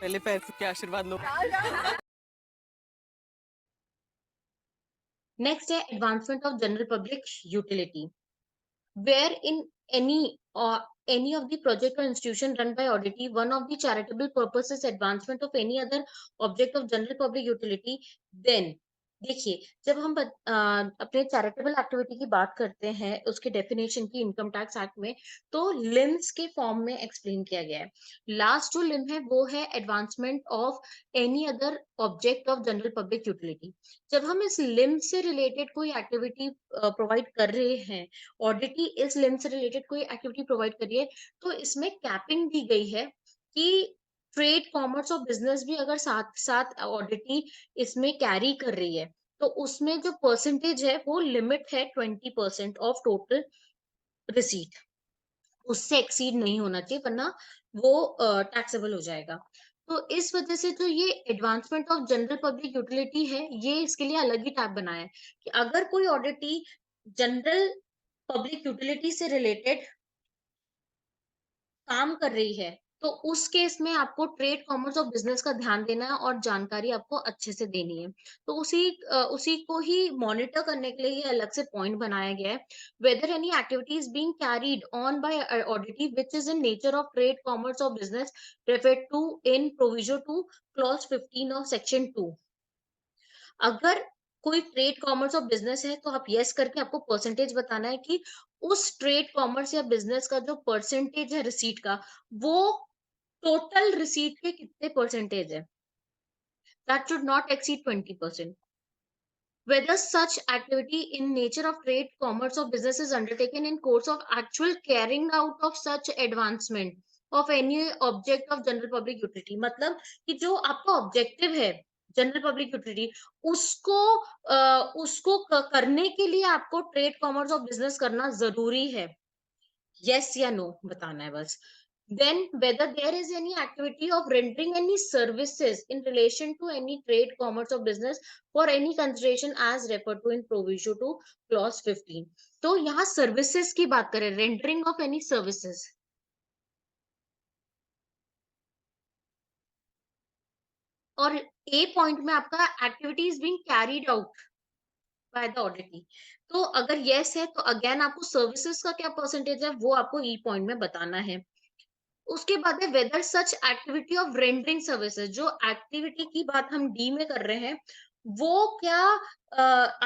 पहले पैसे के आशीर्वाद लो। Next है advancement of general public utility, where in any of the project or institution run by oddity, one of the charitable purposes advancement of any other object of general public utility, then देखिए जब हम अपने charitable activity की बात करते हैं उसके definition की इनकम टैक्स एक्ट में, तो लिम्स के फॉर्म में एक्सप्लेन किया गया है। लास्ट जो लिम है वो है advancement of any other object of general public utility. जब हम इस लिम से रिलेटेड कोई एक्टिविटी प्रोवाइड कर रहे हैं, ऑडिटी इस लिम से रिलेटेड कोई एक्टिविटी प्रोवाइड करिए, तो इसमें कैपिंग दी गई है कि ट्रेड कॉमर्स और बिजनेस भी अगर साथ साथ ऑडिटी इसमें कैरी कर रही है तो उसमें जो परसेंटेज है वो लिमिट है 20% ऑफ टोटल रिसीट, उससे एक्सीड नहीं होना चाहिए वरना वो टैक्सेबल हो जाएगा। तो इस वजह से जो ये advancement of general public utility है ये इसके लिए अलग ही टैब बनाया है कि अगर कोई ऑडिटी जनरल पब्लिक यूटिलिटी से रिलेटेड काम कर रही है तो उस केस में आपको ट्रेड कॉमर्स और बिजनेस का ध्यान देना है और जानकारी आपको अच्छे से देनी है। तो उसी को ही मॉनिटर करने के लिए ये अलग से पॉइंट बनाया गया है। Whether any activity is being carried on by auditee which is in nature of trade commerce और business referred to in provision to clause 15 of section 2। अगर कोई ट्रेड कॉमर्स और बिजनेस है तो आप यस करके आपको परसेंटेज बताना है कि उस ट्रेड कॉमर्स या बिजनेस का जो परसेंटेज है रिसीट का वो टोटल रिसीट के कितने परसेंटेज है, that should not exceed 20%। Whether such activity in nature of trade, commerce or business is undertaken in course of actual carrying out of such advancement of any object of general public utility, मतलब कि जो आपका objective है general public utility उसको करने के लिए आपको ट्रेड कॉमर्स और बिजनेस करना जरूरी है, यस या नो बताना है बस। Then whether there is any activity of rendering any services in relation to any trade, commerce or business for any consideration as referred to in provision to clause 15। तो यहाँ services की बात करें, rendering of any services। और A point में आपका activity is being carried out by the auditee. तो अगर यस है तो अगेन आपको सर्विसेज का क्या परसेंटेज है वो आपको ई पॉइंट में बताना है। उसके बाद है whether such activity of rendering services, जो एक्टिविटी की बात हम डी में कर रहे हैं वो क्या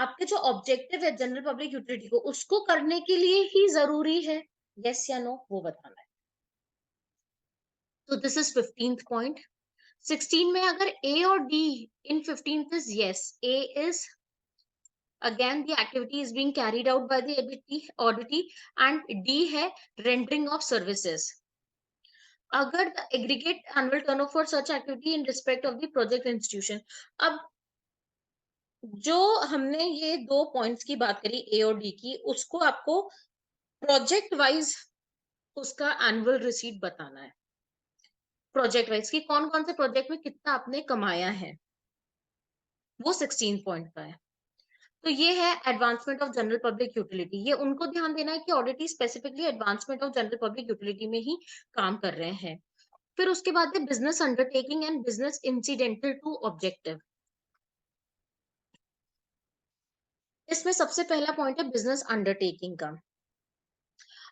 आपके जो ऑब्जेक्टिव है जनरल पब्लिक यूटिलिटी को उसको करने के लिए ही जरूरी है, यस या नो वो बताना है। तो दिस इज 15th पॉइंट। 16 में अगर ए और D in 15th is yes, A is again the activity is being carried out by the auditee and D है rendering of services। अगर the aggregate annual turnover for such activity in respect of the project institution, अब जो हमने ये दो points की बात करी ए और डी की, उसको आपको प्रोजेक्ट वाइज उसका एनुअल रिसीट बताना है, प्रोजेक्ट वाइज कि कौन कौन से प्रोजेक्ट में कितना आपने कमाया है, वो 16 पॉइंट का है। तो ये है advancement of general public utility, ये उनको ध्यान देना है कि auditee specifically advancement of general public utility में ही काम कर रहे हैं। फिर उसके बाद है business undertaking and business incidental to objective. इसमें सबसे पहला पॉइंट है बिजनेस अंडरटेकिंग का।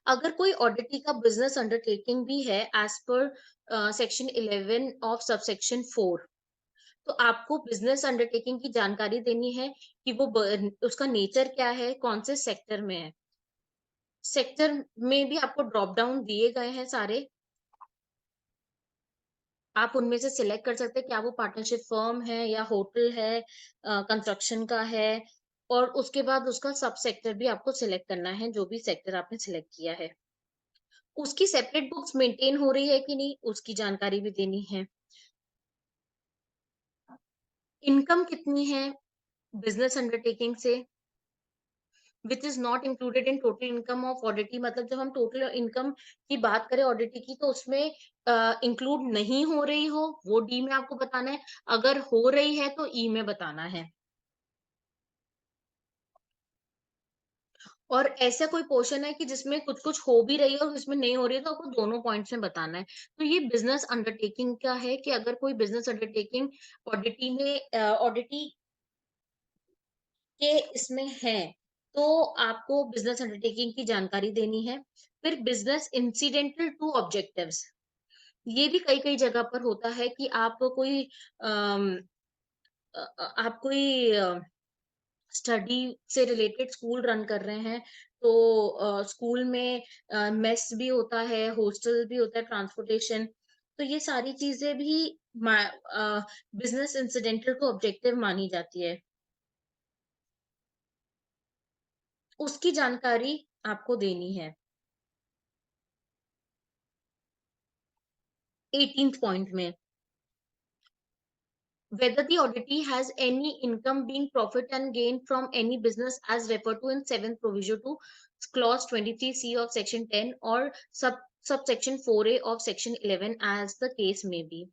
अगर कोई ऑडिटी का बिजनेस अंडरटेकिंग भी है as per section 11 of subsection 4, तो आपको बिजनेस अंडरटेकिंग की जानकारी देनी है कि वो उसका नेचर क्या है, कौन से सेक्टर में है। सेक्टर में भी आपको ड्रॉप डाउन दिए गए हैं सारे, आप उनमें से सिलेक्ट कर सकते हैं क्या वो पार्टनरशिप फर्म है या होटल है, कंस्ट्रक्शन का है, और उसके बाद उसका सब सेक्टर भी आपको सिलेक्ट करना है, जो भी सेक्टर आपने सिलेक्ट किया है। उसकी सेपरेट बुक्स मेंटेन हो रही है कि नहीं, उसकी जानकारी भी देनी है। इनकम कितनी है बिजनेस अंडरटेकिंग से, which is not included in total income of auditee. मतलब जब हम टोटल इनकम की बात करें ऑडिटी की, तो उसमें इंक्लूड नहीं हो रही हो वो डी में आपको बताना है, अगर हो रही है तो ई में बताना है। और ऐसा कोई पोर्शन है कि जिसमें कुछ कुछ हो भी रही है और जिसमें नहीं हो रही है, तो आपको दोनों पॉइंट्स में बताना है। तो ये बिजनेस अंडरटेकिंग का है कि अगर कोई बिजनेस अंडरटेकिंग ऑडिटी में ऑडिटी के इसमें है, तो आपको बिजनेस अंडरटेकिंग की जानकारी देनी है। फिर बिजनेस इंसिडेंटल टू ऑब्जेक्टिव्स, ये भी कई कई जगह पर होता है कि आप कोई आप कोई स्टडी से रिलेटेड स्कूल रन कर रहे हैं, तो स्कूल में मेस भी होता है, हॉस्टल भी होता है, ट्रांसपोर्टेशन, तो ये सारी चीजें भी बिजनेस इंसिडेंटल को ऑब्जेक्टिव मानी जाती है। उसकी जानकारी आपको देनी है 18th पॉइंट में। Whether the auditee has any income being profit and gain from any business as referred to in 7th provision to clause 23C of section 10 or subsection 4A of section 11 as the case may be।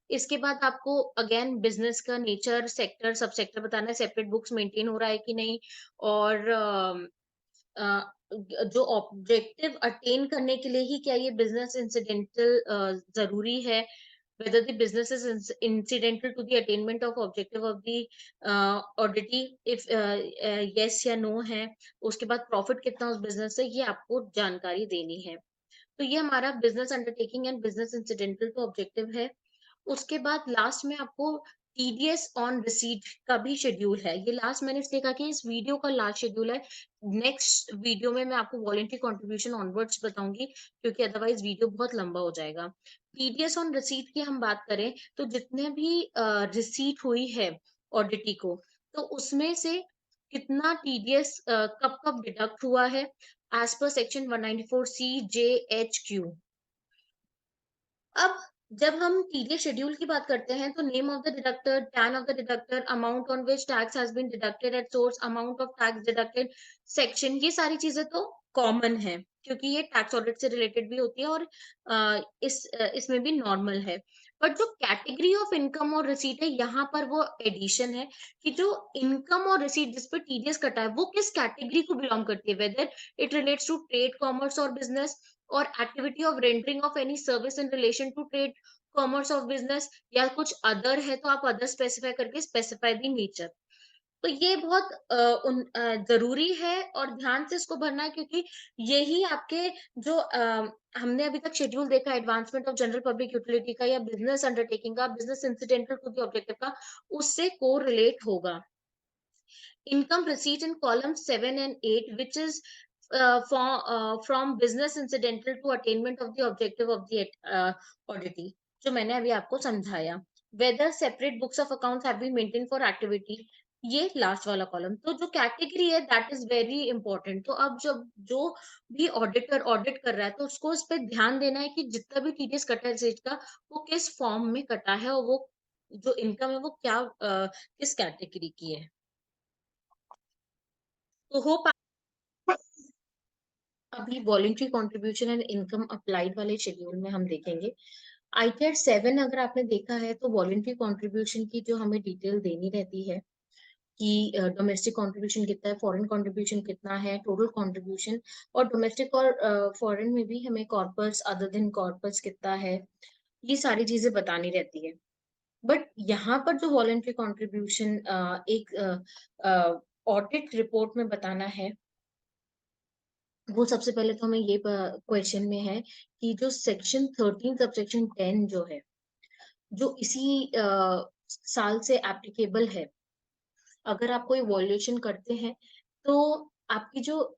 इसके बाद आपको again business का nature, sector, सब sector बताना है, separate books maintain हो रहा है कि नहीं, और जो ऑब्जेक्टिव अटेन करने के लिए ही क्या ये बिजनेस इंसिडेंटल जरूरी है, whether the business is incidental to the attainment of objective of the oddity, if yes या no है, उसके बाद प्रॉफिट कितना उस बिजनेस से, ये आपको जानकारी देनी है। तो ये हमारा business undertaking and business incidental to objective है। उसके बाद लास्ट में आपको टीडीएस ऑन रिसीट का भी शेड्यूल है। ये लास्ट मैंने इसलिए कहा कि इस वीडियो का लास्ट शेड्यूल है। नेक्स्ट वीडियो में मैं आपको वॉलंटरी कंट्रीब्यूशन ऑनवर्ड्स बताऊंगी, क्योंकि अदरवाइज वीडियो बहुत लंबा हो जाएगा। टीडीएस ऑन रिसीट की हम बात करें तो जितने भी रिसीट हुई है ऑडिटी को, तो उसमें से कितना टीडीएस कब कब डिडक्ट हुआ है as per section 194C JHQ। अब जब हम टीडीएस शेड्यूल की बात करते हैं, तो name of the deductor, TAN of the deductor, amount on which tax has been deducted at source, amount of tax deducted, section, ये सारी चीजें तो कॉमन है क्योंकि ये टैक्स ऑडिट से रिलेटेड भी होती है, और इसमें भी नॉर्मल है। बट जो कैटेगरी ऑफ इनकम और रिसीट है, यहाँ पर वो एडिशन है कि जो इनकम और रिसीट जिस पर टीडीएस कटा है, वो किस कैटेगरी को बिलोंग करती है, whether it relates to trade, commerce और बिजनेस, और activity of rendering of any service in relation to trade, commerce of business, या कुछ अदर है तो आप अदर स्पेसिफाई करके स्पेसिफाई दी नेचर। तो ये बहुत जरूरी है और ध्यान से इसको भरना है, क्योंकि यही आपके जो हमने अभी तक शेड्यूल देखा advancement of general public utility का या बिजनेस अंडरटेकिंग का, business incidental to the objective का, उससे को रिलेट होगा। income receipt in column 7 and 8, which is from business incidental to attainment of the objective of the auditee, जो मैंने अभी आपको समझाया। whether separate books of accounts have been maintained for activity, ये लास्ट वाला कॉलम। तो जो कैटेगरी है दैट इज वेरी इंपॉर्टेंट। तो अब जब जो भी ऑडिटर ऑडिट कर रहा है, तो उसको इस पे ध्यान देना है कि जितना भी टीडीएस कटा है रिसीट का, वो किस फॉर्म में कटा है, और वो जो इनकम है वो क्या किस कैटेगरी की है। तो होप अभी voluntary contribution and income applied वाले शेड्यूल में हम देखेंगे। आईटेड 7 अगर आपने देखा है, तो वॉलंटरी कंट्रीब्यूशन की जो हमें डिटेल देनी रहती है कि डोमेस्टिक कंट्रीब्यूशन कितना है, फॉरेन कंट्रीब्यूशन कितना है, टोटल कंट्रीब्यूशन, और डोमेस्टिक और फॉरेन में भी हमें कॉर्पस अदर देन कॉर्पस कितना है, ये सारी चीजें बतानी रहती है। बट यहाँ पर जो वॉलंटरी कंट्रीब्यूशन एक ऑडिट रिपोर्ट में बताना है, वो सबसे पहले तो हमें ये क्वेश्चन में है कि जो सेक्शन 13 सबसेक्शन 10 जो है, जो इसी साल से एप्लीकेबल है, अगर आप कोई वॉल्यूशन करते हैं तो आपकी जो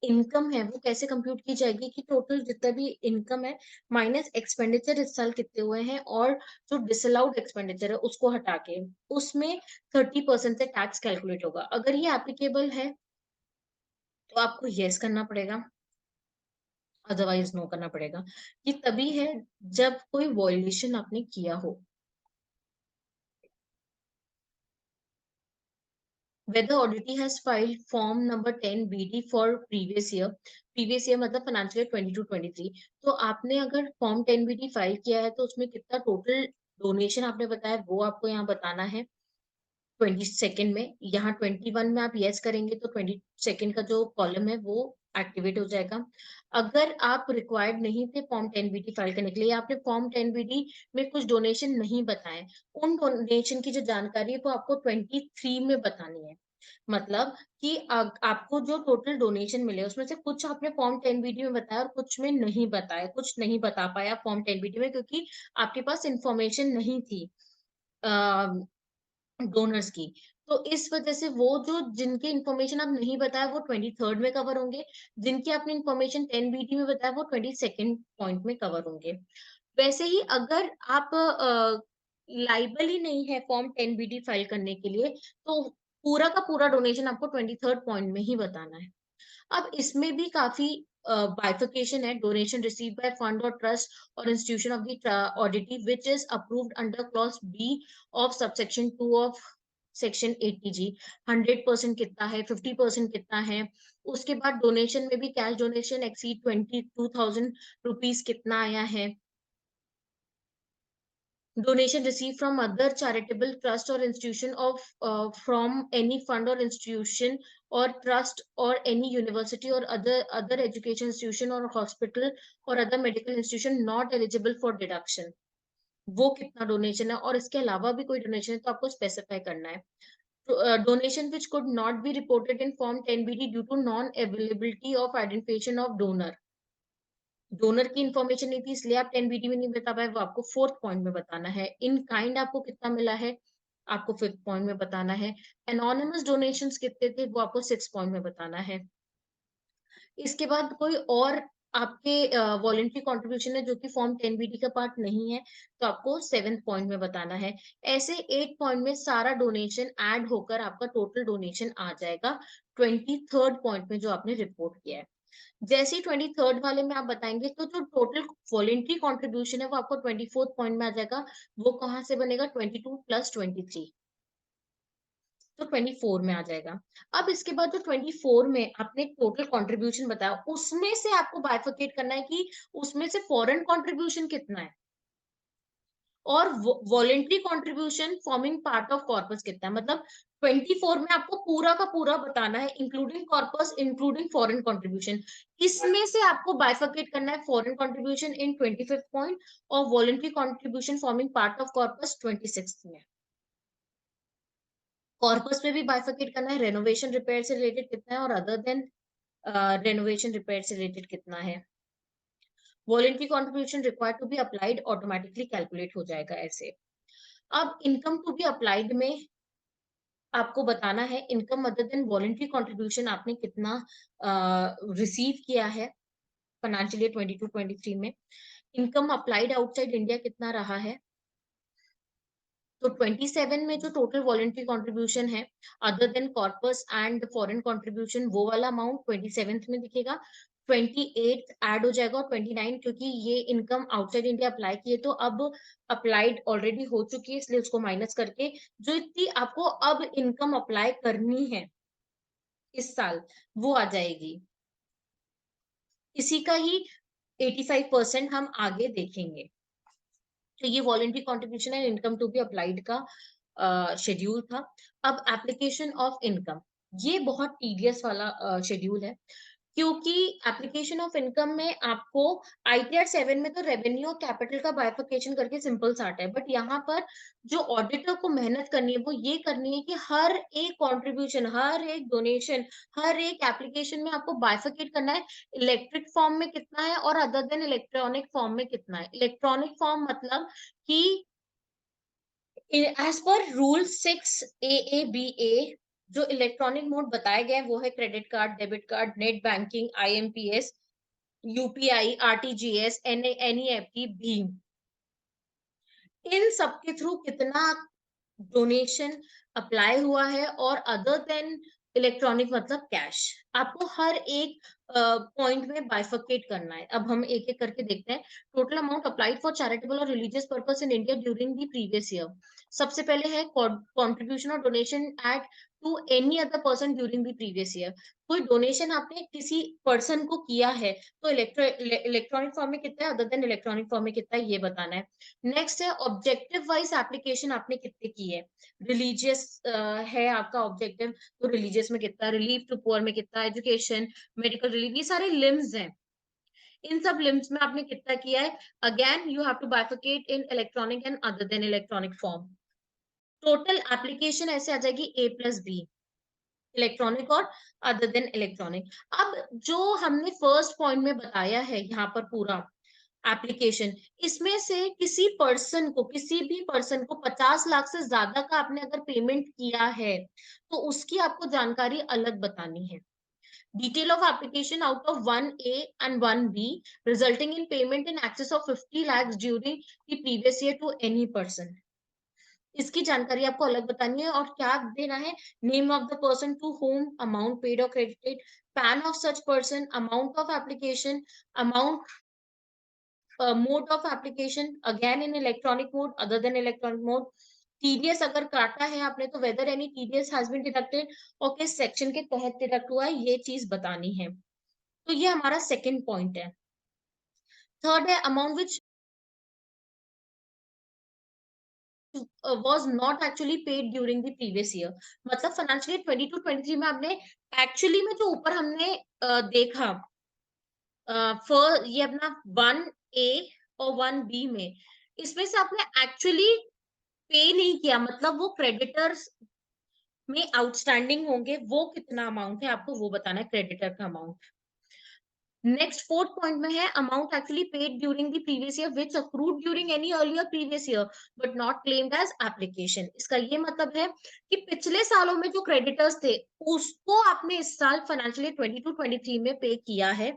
इनकम है वो कैसे कंप्यूट की जाएगी कि टोटल जितना भी इनकम है माइनस एक्सपेंडिचर इस साल कितने हुए हैं, और जो डिसअलाउड एक्सपेंडिचर है उसको हटा के उसमें 30% से टैक्स कैलकुलेट होगा। अगर ये एप्लीकेबल है तो आपको यस करना पड़ेगा, अदरवाइज नो करना पड़ेगा। ये तभी है जब कोई वॉल्यूशन आपने किया हो। Whether auditee has filed form number 10 BD for previous year मतलब फाइनेंशियल ईयर 22-23, तो आपने अगर फॉर्म 10 BD फाइल किया है तो उसमें कितना टोटल डोनेशन आपने बताया वो आपको यहाँ बताना है 22 में। यहाँ 21 में आप यस करेंगे तो 22 का जो कॉलम है वो एक्टिवेट हो जाएगा। अगर आप रिक्वायर्ड नहीं थे फॉर्म 10 BD फाइल करने के लिए, आपने फॉर्म 10 BD में कुछ डोनेशन नहीं बताए, उन डोनेशन की जो जानकारी है वो आपको 23 में बतानी है। मतलब कि आपको जो टोटल डोनेशन मिले उसमें से कुछ आपने फॉर्म 10 BD में बताया और कुछ में नहीं बताया, कुछ नहीं बता पाया फॉर्म 10 BD में, क्योंकि आपके पास इंफॉर्मेशन नहीं थी डोनर्स की। तो इस वजह से वो जो जिनके इंफॉर्मेशन आप नहीं बताया वो 23rd में कवर होंगे, जिनकी आपने इंफॉर्मेशन 10 BD में बताया वो 22nd पॉइंट में कवर होंगे। वैसे ही अगर आप लाइबल ही नहीं है फॉर्म 10 BD फाइल करने के लिए, तो पूरा का पूरा डोनेशन आपको 23rd पॉइंट में ही बताना है। अब इसमें भी काफी बाइफिकेशन है। डोनेशन रिसीव बाय फंड और ट्रस्ट और institution of the auditee which is approved under clause B of subsection 2 of section 80G, 100% कितना है, 50% कितना है। उसके बाद डोनेशन में भी कैश डोनेशन एक्सीड 22,000 रुपीज कितना आया है। Donation received from other charitable trust or institution of from any fund or institution or trust or any university or other education institution or hospital or other medical institution not eligible for deduction, वो कितना donation है। और इसके अलावा भी कोई donation है तो आपको स्पेसिफाई करना है। Donation which could not be reported in form 10 BD due to non availability of identification of donor, donor की इंफॉर्मेशन नहीं थी इसलिए आप 10 BD में नहीं बता पाए, वो आपको 4th पॉइंट में बताना है। इन काइंड आपको कितना मिला है आपको 5th पॉइंट में बताना है। एनोनिमस डोनेशंस कितने थे वो आपको 6th पॉइंट में बताना है। इसके बाद कोई और आपके वॉलंटरी कंट्रीब्यूशन है जो कि फॉर्म 10 BD का पार्ट नहीं है तो आपको 7th पॉइंट में बताना है। ऐसे 8 पॉइंट में सारा डोनेशन ऐड होकर आपका टोटल डोनेशन आ जाएगा 23rd पॉइंट में जो आपने रिपोर्ट किया है। जैसे ही 23rd वाले में आप बताएंगे तो जो टोटल वॉलेंट्री कंट्रीब्यूशन है वो आपको 24th पॉइंट में आ जाएगा। वो कहाँ से बनेगा, 22 + 23, तो 24 में आ जाएगा। अब इसके बाद जो 24 में आपने टोटल कंट्रीब्यूशन बताया उसमें से आपको बाइफरकेट करना है कि उसमें से फॉरेन कंट्रीब्यूशन कितना है और voluntary contribution forming part of corpus कितना है। मतलब 24 में आपको पूरा का पूरा बताना है including corpus including foreign contribution. इसमें से आपको बाइफरकेट करना है foreign contribution in 25th point और voluntary contribution forming part of corpus 26th में। कॉर्पस में भी बाइफरकेट करना है रेनोवेशन रिपेयर से रिलेटेड कितना है और अदर देन रेनोवेशन रिपेयर से रिलेटेड कितना है। Voluntary contribution required to be applied automatically calculate हो जाएगा ऐसे। अब इनकम टू बी अप्लाइड में आपको बताना है income other than voluntary contribution आपने कितना रिसीव किया है फाइनेंशियल ईयर 22-23 में। इनकम अप्लाइड आउटसाइड इंडिया कितना रहा है। तो 27 में जो टोटल वॉलंटरी कंट्रीब्यूशन है other than corpus and foreign contribution वो वाला अमाउंट 27th में दिखेगा। 28 ऐड हो जाएगा और 29 क्योंकि ये इनकम आउटसाइड इंडिया अप्लाई की है तो अब अप्लाइड ऑलरेडी हो चुकी है इसलिए उसको माइनस करके जो इतनी आपको अब इनकम अप्लाई करनी है इस साल वो आ जाएगी। इसी का ही 85% हम आगे देखेंगे। तो ये voluntary contribution and income to be applied का शेड्यूल था। अब एप्लीकेशन ऑफ इनकम, ये बहुत टीडियस वाला शेड्यूल है। क्योंकि एप्लीकेशन ऑफ इनकम में आपको ITR 7 में तो रेवेन्यू और कैपिटल का बाइफर्केशन करके सिंपल साट है, बट यहाँ पर जो ऑडिटर को मेहनत करनी है वो ये करनी है कि हर एक कंट्रीब्यूशन, हर एक डोनेशन, हर एक एप्लीकेशन में आपको बाइफर्केट करना है, इलेक्ट्रिक फॉर्म में कितना है और अदर देन इलेक्ट्रॉनिक फॉर्म में कितना है। इलेक्ट्रॉनिक फॉर्म मतलब कि एज पर रूल 6 AABA जो इलेक्ट्रॉनिक मोड बताए गए वो है credit card, debit card, net banking, IMPS, UPI, RTGS, NEFT, भीम। इन सब के थ्रू कितना डोनेशन अप्लाई हुआ है और अदर देन इलेक्ट्रॉनिक मतलब कैश, आपको हर एक पॉइंट में बाइफर्केट करना है। अब हम एक एक करके देखते हैं। Total amount applied for charitable और religious purpose in India during the previous year. सबसे पहले है कंट्रीब्यूशन और donation at to any other person during the previous year. कोई डोनेशन आपने किसी पर्सन को किया है तो इलेक्ट्रॉनिक फॉर्म में कितना है, अदर देन इलेक्ट्रॉनिक फॉर्म में कितना है, ये बताना है। नेक्स्ट है ऑब्जेक्टिव वाइज एप्लीकेशन आपने कितने की है। रिलीजियस है आपका ऑब्जेक्टिव तो रिलीजियस में कितना, रिलीफ टू पुअर में कितना, एजुकेशन, मेडिकल रिलीफ, ये सारे लिम्स हैं। इन सब लिम्स में आपने कितना किया है। Again you have to bifurcate in electronic and other than electronic form. Total application ऐसे आ जाएगी A+B, इलेक्ट्रॉनिक और अदर देन इलेक्ट्रॉनिक। अब जो हमने फर्स्ट पॉइंट में बताया है यहाँ पर पूरा एप्लीकेशन, इसमें से किसी भी पर्सन को 50 लाख से ज्यादा का आपने अगर पेमेंट किया है तो उसकी आपको जानकारी अलग बतानी है। Detail of application out of 1A and 1B resulting in payment in excess of 50 lakhs during the previous year to any person, इसकी जानकारी आपको अलग बतानी है। और क्या देना है, name of the person to whom amount paid और credited, PAN of such person, amount of application, amount, mode of application again in electronic mode, other than electronic mode, TDS अगर काटा है आपने तो whether any TDS has been deducted और किस section के तहत डिडक्ट हुआ है, ये चीज बतानी है। तो ये हमारा सेकंड पॉइंट है। थर्ड है amount which was not actually paid during the previous year, मतलब फाइनेंशियल 22-23 में आपने एक्चुअली में जो ऊपर हमने देखा फॉर ये अपना 1A और 1B में, इसमें से आपने एक्चुअली पे नहीं किया, मतलब वो क्रेडिटर्स में आउटस्टैंडिंग होंगे, वो कितना अमाउंट है आपको वो बताना है, क्रेडिटर का अमाउंट। नेक्स्ट फोर्थ पॉइंट में है amount actually paid during the previous year which accrued during any earlier previous year but not claimed as application. इसका ये मतलब है कि पिछले सालों में जो क्रेडिटर्स थे उसको आपने इस साल फाइनेंशियल 22-23 में पे किया है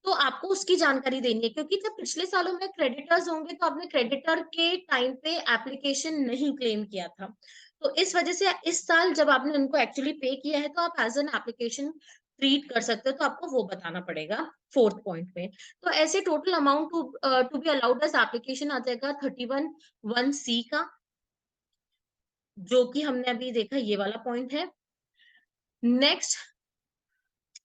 तो आपको उसकी जानकारी देनी है, क्योंकि जब पिछले सालों में क्रेडिटर्स होंगे तो आपने क्रेडिटर के टाइम पे एप्लीकेशन नहीं क्लेम किया था, तो इस वजह से इस साल जब आपने उनको एक्चुअली पे किया है तो आप एज एन एप्लीकेशन ट्रीट कर सकते हो, तो आपको वो बताना पड़ेगा फोर्थ पॉइंट में। तो ऐसे total amount to be allowed as application आ जाएगा 31(1)(c) का, जो कि हमने अभी देखा ये वाला पॉइंट है। नेक्स्ट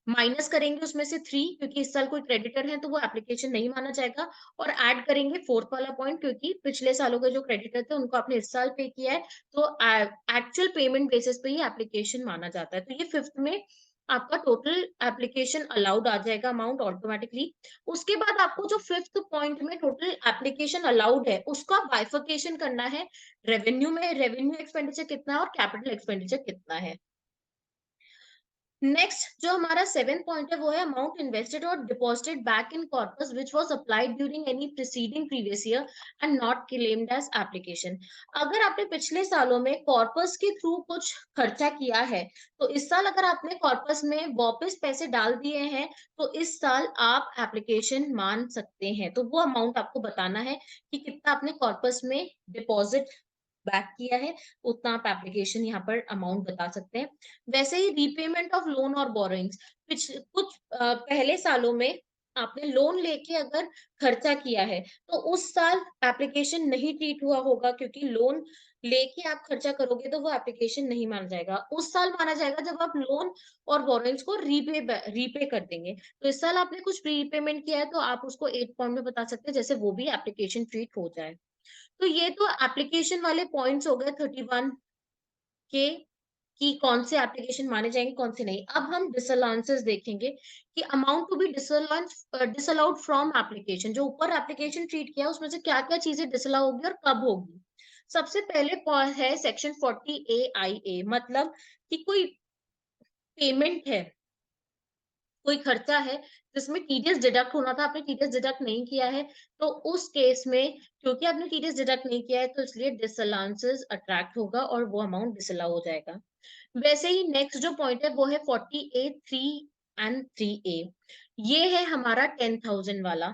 माइनस करेंगे उसमें से 3 क्योंकि इस साल कोई क्रेडिटर है तो वो एप्लीकेशन नहीं माना जाएगा, और ऐड करेंगे फोर्थ वाला पॉइंट क्योंकि पिछले सालों के जो क्रेडिटर थे उनको आपने इस साल पे किया है तो एक्चुअल पेमेंट बेसिस पे ही एप्लीकेशन माना जाता है। तो ये फिफ्थ में आपका टोटल एप्लीकेशन अलाउड आ जाएगा अमाउंट ऑटोमेटिकली। उसके बाद आपको जो फिफ्थ पॉइंट में टोटल एप्लीकेशन अलाउड है उसका बाइफर्केशन करना है, रेवेन्यू में रेवेन्यू एक्सपेंडिचर कितना है और कैपिटल एक्सपेंडिचर कितना है। नेक्स्ट जो हमारा 7th पॉइंट है वो है अमाउंट इन्वेस्टेड और deposited back in corpus which was applied during any preceding previous year and not claimed as application. अगर आपने पिछले सालों में कॉर्पस के थ्रू कुछ खर्चा किया है तो इस साल अगर आपने कॉर्पस में वापस पैसे डाल दिए हैं तो इस साल आप एप्लीकेशन मान सकते हैं। तो वो अमाउंट आपको बताना है कि कितना आपने कॉर्पस में डिपॉजिट बैक किया है, उतना आप एप्लीकेशन यहाँ पर अमाउंट बता सकते हैं। वैसे ही रीपेमेंट ऑफ लोन और बोरोइंग्स, कुछ पहले सालों में आपने लोन लेके अगर खर्चा किया है तो उस साल एप्लीकेशन नहीं ट्रीट हुआ होगा, क्योंकि लोन लेके आप खर्चा करोगे तो वो एप्लीकेशन नहीं माना जाएगा। उस साल माना जाएगा जब आप लोन और बोरोइंग्स को रीपे कर देंगे। तो इस साल आपने कुछ प्रीपेमेंट किया है तो आप उसको 8 पॉइंट में बता सकते हैं, जैसे वो भी एप्लीकेशन ट्रीट हो जाए। तो ये तो एप्लीकेशन वाले पॉइंट्स हो गए 31 के कि कौन से एप्लीकेशन माने जाएंगे कौन से नहीं। अब हम डिसअलाउंसेस देखेंगे कि amount to be disallowed from application, जो ऊपर एप्लीकेशन ट्रीट किया उसमें से क्या क्या चीजें डिसअलाउ होगी और कब होगी। सबसे पहले है सेक्शन 40A(IA), मतलब कि कोई पेमेंट है, कोई खर्चा है जिसमें टीडीएस डिडक्ट होना था, आपने टीडीएस डिडक्ट नहीं किया है, तो उस केस में क्योंकि आपने टीडीएस डिडक्ट नहीं किया है तो इसलिए डिसअलाउंसेस अट्रैक्ट होगा और वो अमाउंट डिसअलाउ हो जाएगा। वैसे ही नेक्स्ट जो पॉइंट है वो है 40A(3) and 3A। ये है हमारा 10,000 वाला,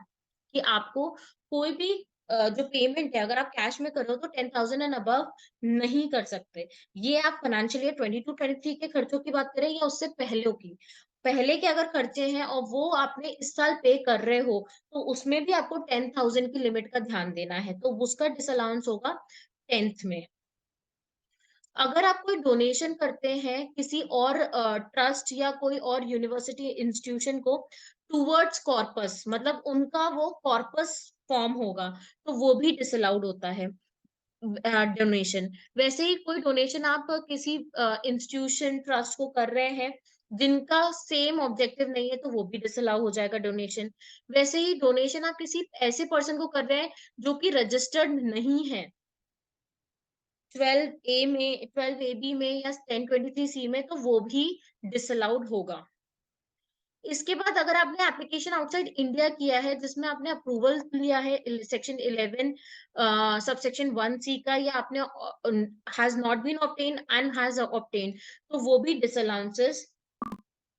कि आपको कोई भी जो पेमेंट है अगर आप कैश में करो तो 10,000 एंड अबव नहीं कर सकते। ये आप फाइनेंशियल ईयर 22-23 के खर्चों की बात करें या उससे पहले की, पहले के अगर खर्चे हैं और वो आपने इस साल पे कर रहे हो तो उसमें भी आपको 10,000 की लिमिट का ध्यान देना है, तो उसका डिसअलाउंस होगा 10th में। अगर आप कोई डोनेशन करते हैं किसी और ट्रस्ट या कोई और यूनिवर्सिटी इंस्टीट्यूशन को टूवर्ड्स कॉर्पस, मतलब उनका वो कॉर्पस फॉर्म होगा, तो वो भी डिसअलाउड होता है डोनेशन। वैसे ही कोई डोनेशन आप किसी इंस्टीट्यूशन ट्रस्ट को कर रहे हैं जिनका सेम ऑब्जेक्टिव नहीं है तो वो भी डिसअलाउ हो जाएगा डोनेशन। वैसे ही डोनेशन आप किसी ऐसे पर्सन को कर रहे हैं जो कि रजिस्टर्ड नहीं है 12A में, 12AB में या 1023C में, तो वो भी डिसअलाउड होगा। इसके बाद अगर आपने एप्लीकेशन आउटसाइड इंडिया किया है जिसमें आपने अप्रूवल लिया है सेक्शन 11 सबसेक्शन 1C का, या आपने has not been obtain and has obtain, तो वो भी डिसअलाउंसेस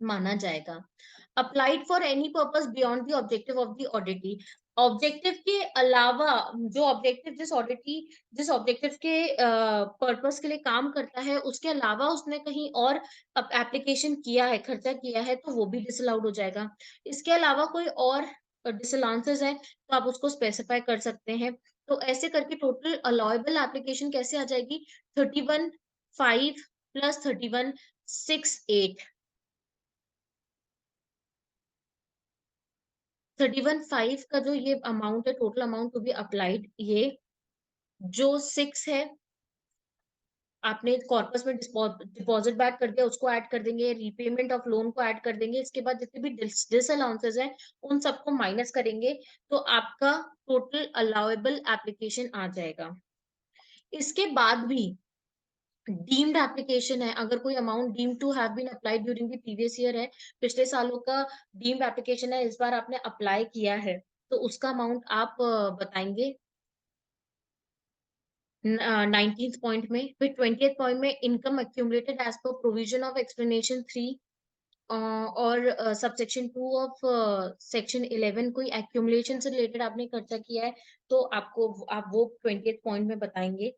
माना जाएगा। Applied for any purpose beyond the objective of the auditee, objective के अलावा जो ऑब्जेक्टिव जिस ऑब्जेक्टिव के पर्पस के लिए काम करता है उसके अलावा उसने कहीं और एप्लीकेशन किया है, खर्चा किया है, तो वो भी डिसअलाउड हो जाएगा। इसके अलावा कोई और डिसअलाउंसेस है तो आप उसको स्पेसिफाई कर सकते हैं। तो ऐसे करके टोटल अलाउएबल एप्लीकेशन कैसे आ जाएगी, 31(5) प्लस 31(6)(8), 31(5) का जो ये अमाउंट है, total amount to be applied, ये जो 6 है आपने कॉर्पस में डिपॉजिट बैक कर दिया उसको ऐड कर देंगे, रीपेमेंट ऑफ लोन को ऐड कर देंगे, इसके बाद जितने भी डिसअलाउंसेस हैं उन सबको माइनस करेंगे, तो आपका टोटल अलाउएबल एप्लीकेशन आ जाएगा। इसके बाद भी डीम्ड एप्लीकेशन है, अगर कोई amount deemed to have been applied during the previous year है, पिछले सालों का डीम्ड एप्लीकेशन है, इस बार आपने अप्लाई किया है, तो उसका अमाउंट आप बताएंगे 19th पॉइंट में। फिर 20th पॉइंट में income accumulated as per provision of explanation 3 और सबसेक्शन 2 ऑफ सेक्शन 11, कोई एक्यूमुलेशन से रिलेटेड आपने खर्चा किया है तो आप वो 20th पॉइंट में बताएंगे।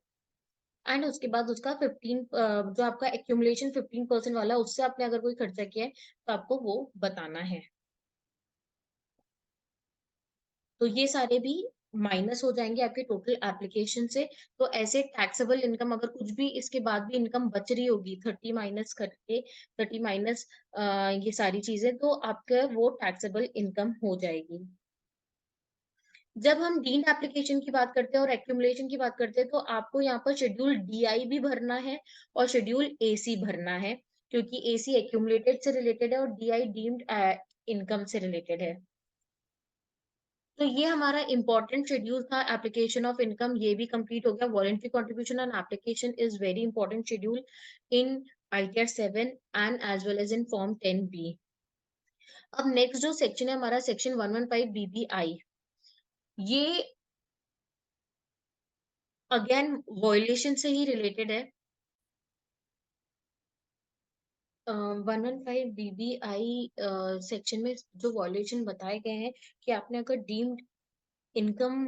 एंड उसके बाद उसका 15 जो आपका एक्यूमुलेशन 15% वाला है उससे आपने अगर कोई खर्चा किया है तो आपको वो बताना है। तो ये सारे भी माइनस हो जाएंगे आपके टोटल एप्लीकेशन से। तो ऐसे टैक्सेबल इनकम अगर कुछ भी इसके बाद भी इनकम बच रही होगी 30 माइनस करके, 30 माइनस ये सारी चीजें, तो आपका वो टैक्सेबल इनकम हो जाएगी। जब हम डीम्ड एप्लीकेशन की बात करते हैं और एक्यूमुलेशन की बात करते हैं तो आपको यहाँ पर शेड्यूल DI भी भरना है और शेड्यूल AC भरना है, क्योंकि AC एक्यूमुलेटेड से रिलेटेड है और DI डीम्ड इनकम से रिलेटेड है। तो ये हमारा इंपॉर्टेंट शेड्यूल था एप्लीकेशन ऑफ इनकम, ये भी कंप्लीट हो गया। Voluntary contribution and application is very important schedule in ITR 7 and as well as in form 10B। अब नेक्स्ट जो सेक्शन है हमारा सेक्शन 115 BBI, ये अगेन वॉयलेशन से ही रिलेटेड है। 115 BBI सेक्शन में जो वॉयलेशन बताए गए हैं कि आपने अगर डीम्ड इनकम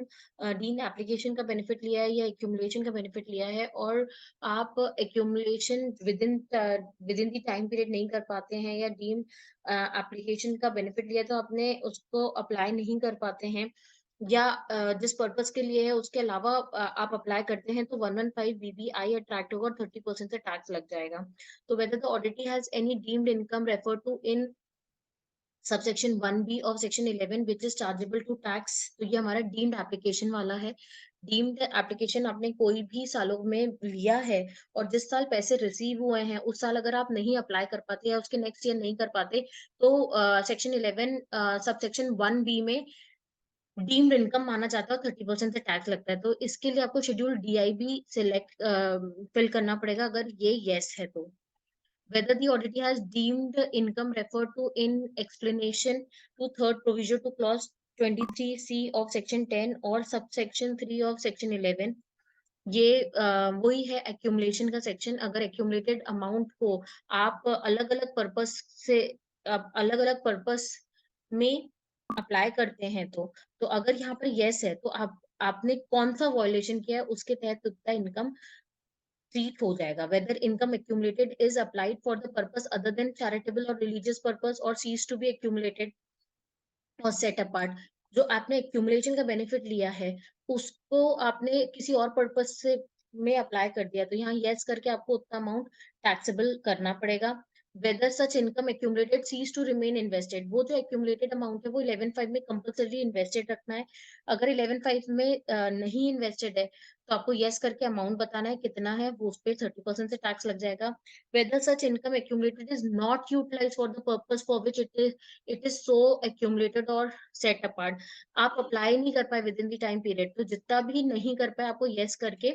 डीम्ड एप्लीकेशन का बेनिफिट लिया है या एक्यूमुलेशन का बेनिफिट लिया है और आप accumulation within the time period नहीं कर पाते हैं, या डीम्ड एप्लीकेशन का बेनिफिट लिया तो आपने उसको अप्लाई नहीं कर पाते हैं, या जिस पर्पस के लिए है उसके अलावा आप अप्लाई करते हैं, तो 115 BBI अट्रैक्ट होगा और 30% से टैक्स लग जाएगा। तो whether the auditee has any deemed income refer to in subsection 1B of section 11 which is chargeable to tax, तो ये हमारा डीम्ड एप्लीकेशन वाला है। डीम्ड एप्लीकेशन आपने कोई भी सालों में लिया है और जिस साल पैसे रिसीव हुए हैं उस साल अगर आप नहीं अप्लाई कर पाते या उसके नेक्स्ट ईयर नहीं कर पाते तो सेक्शन 11 सब सेक्शन 1B में डीम्ड इनकम माना जाता है और 30% से टैक्स लगता है। तो इसके लिए आपको शेड्यूल DIB सिलेक्ट फिल करना पड़ेगा अगर ये यस है तो। Whether the auditee has deemed income referred to in explanation to third provision to clause 23C of section 10 or subsection 3 of section 11, ये वही है एक्यूमुलेशन का सेक्शन। अगर एक्यूमुलेटेड अमाउंट को आप अलग अलग पर्पस से अलग अलग पर्पस में अप्लाई करते हैं तो अगर यहाँ पर यस है तो आपने कौन सा वॉयलेशन किया है उसके तहत उतना इनकम ट्रीट हो जाएगा। Whether income accumulated is applied for the purpose other than charitable और रिलीजियस पर्पस और सीज टू बी एक्यूमुलेटेड और सेट अपार्ट। जो आपने एक्यूमुलेशन का बेनिफिट लिया है उसको आपने किसी और पर्पस से में अप्लाई कर दिया तो यहाँ यस करके आपको उतना अमाउंट टैक्सेबल करना पड़ेगा। Whether such income accumulated cease to remain invested, वो जो एक्यूमुलेटेड अमाउंट है वो 11.5 में कंपल्सरी इन्वेस्टेड रखना है। अगर 11.5 में नहीं इन्वेस्टेड है तो आपको यस करके अमाउंट बताना है कितना है, वो उस पर 30% से टैक्स लग जाएगा। Whether such income accumulated is not utilise for the purpose for which it is so accumulated और सेट अपार्ट, आप अप्लाई नहीं कर पाए within the time period, तो जितना भी नहीं कर पाए आपको यस करके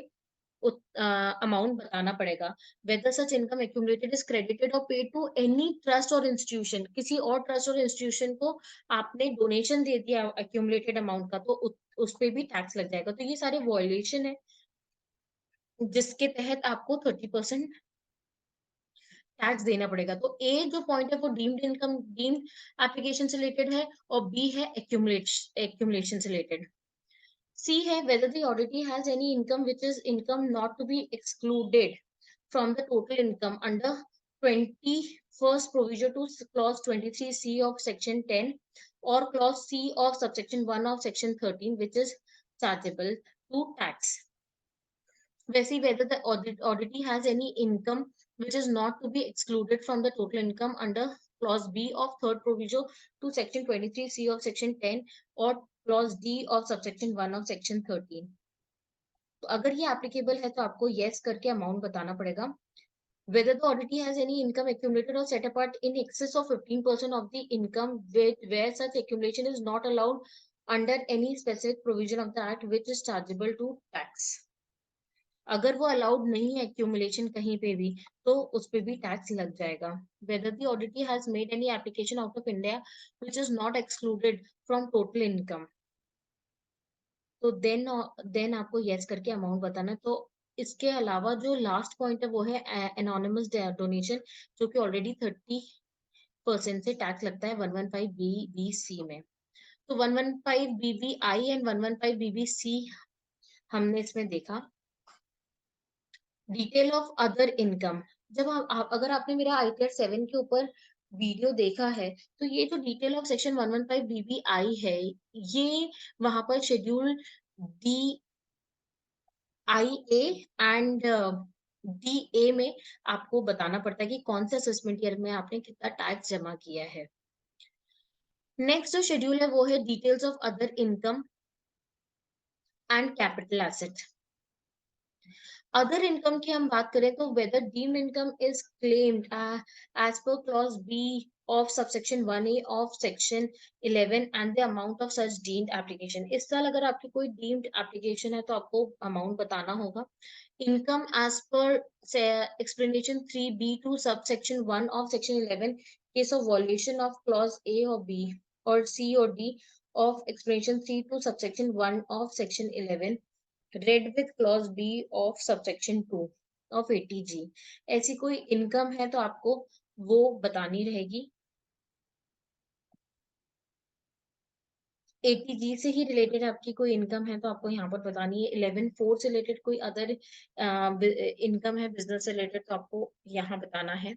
अमाउंट बताना पड़ेगा। Whether such income accumulated is credited और पेड टू एनी ट्रस्ट और इंस्टीट्यूशन, किसी और ट्रस्ट और इंस्टीट्यूशन को आपने डोनेशन दे दिया एक्यूमुलेटेड अमाउंट का तो उस पे भी टैक्स लग जाएगा। तो ये सारे वॉयलेशन है जिसके तहत आपको 30% टैक्स देना पड़ेगा। तो ए जो पॉइंट है वो डीम्ड इनकम डीम्ड एप्लीकेशन से रिलेटेड है और बी है एक्यूमुलेशन से रिलेटेड। C है whether the auditee has any income which is income not to be excluded from the total income under 21st provision to clause 23C of section 10 or clause C of subsection 1 of section 13 which is chargeable to tax. वैसे whether the auditee has any income which is not to be excluded from the total income under clause B of third provision to section 23C of section 10 or clause D of subsection 1 of section 13. तो अगर ये applicable है तो आपको yes करके amount बताना पड़ेगा। Whether the auditee has any income accumulated or set apart in excess of 15% of the income where such accumulation is not allowed under any specific provision of the act which is chargeable to tax. अगर वो allowed नहीं है accumulation कहीं पे भी तो उस पे भी टैक्स लग जाएगा। Whether the auditee has made any application out of India which is not excluded from total income, तो देन आपको यस करके अमाउंट बताना है। तो इसके अलावा जो लास्ट पॉइंट है वो है एनोनिमस डोनेशन जो कि ऑलरेडी 30% से टैक्स लगता है 115BBC में। तो 115BBI एंड 115BBC हमने इसमें देखा। डिटेल ऑफ अदर इनकम, जब अगर आपने मेरा ITR 7 के ऊपर वीडियो देखा है तो ये जो डिटेल ऑफ सेक्शन 115BBI है ये वहां पर शेड्यूल DIA एंड DA में आपको बताना पड़ता है कि कौन से असेसमेंट ईयर में आपने कितना टैक्स जमा किया है। नेक्स्ट जो शेड्यूल है वो है details of other income and capital asset. Other income की हम बात करें तो whether deemed income is claimed as per clause B of subsection 1A of section 11 and the amount of such deemed application। इस साल अगर आपकी कोई deemed application है तो आपको amount बताना होगा। Income as per explanation 3B to subsection 1 of section 11 case of violation of clause A or B or C or D of explanation 3 to subsection 1 of section 11 read with clause B of subsection 2 of 80G। ऐसी कोई income है तो आपको वो बतानी रहेगी। 80G से ही रिलेटेड आपकी कोई इनकम है तो आपको यहाँ पर बतानी है। 11(4) से रिलेटेड कोई अदर इनकम है बिजनेस से रिलेटेड तो आपको यहाँ बताना है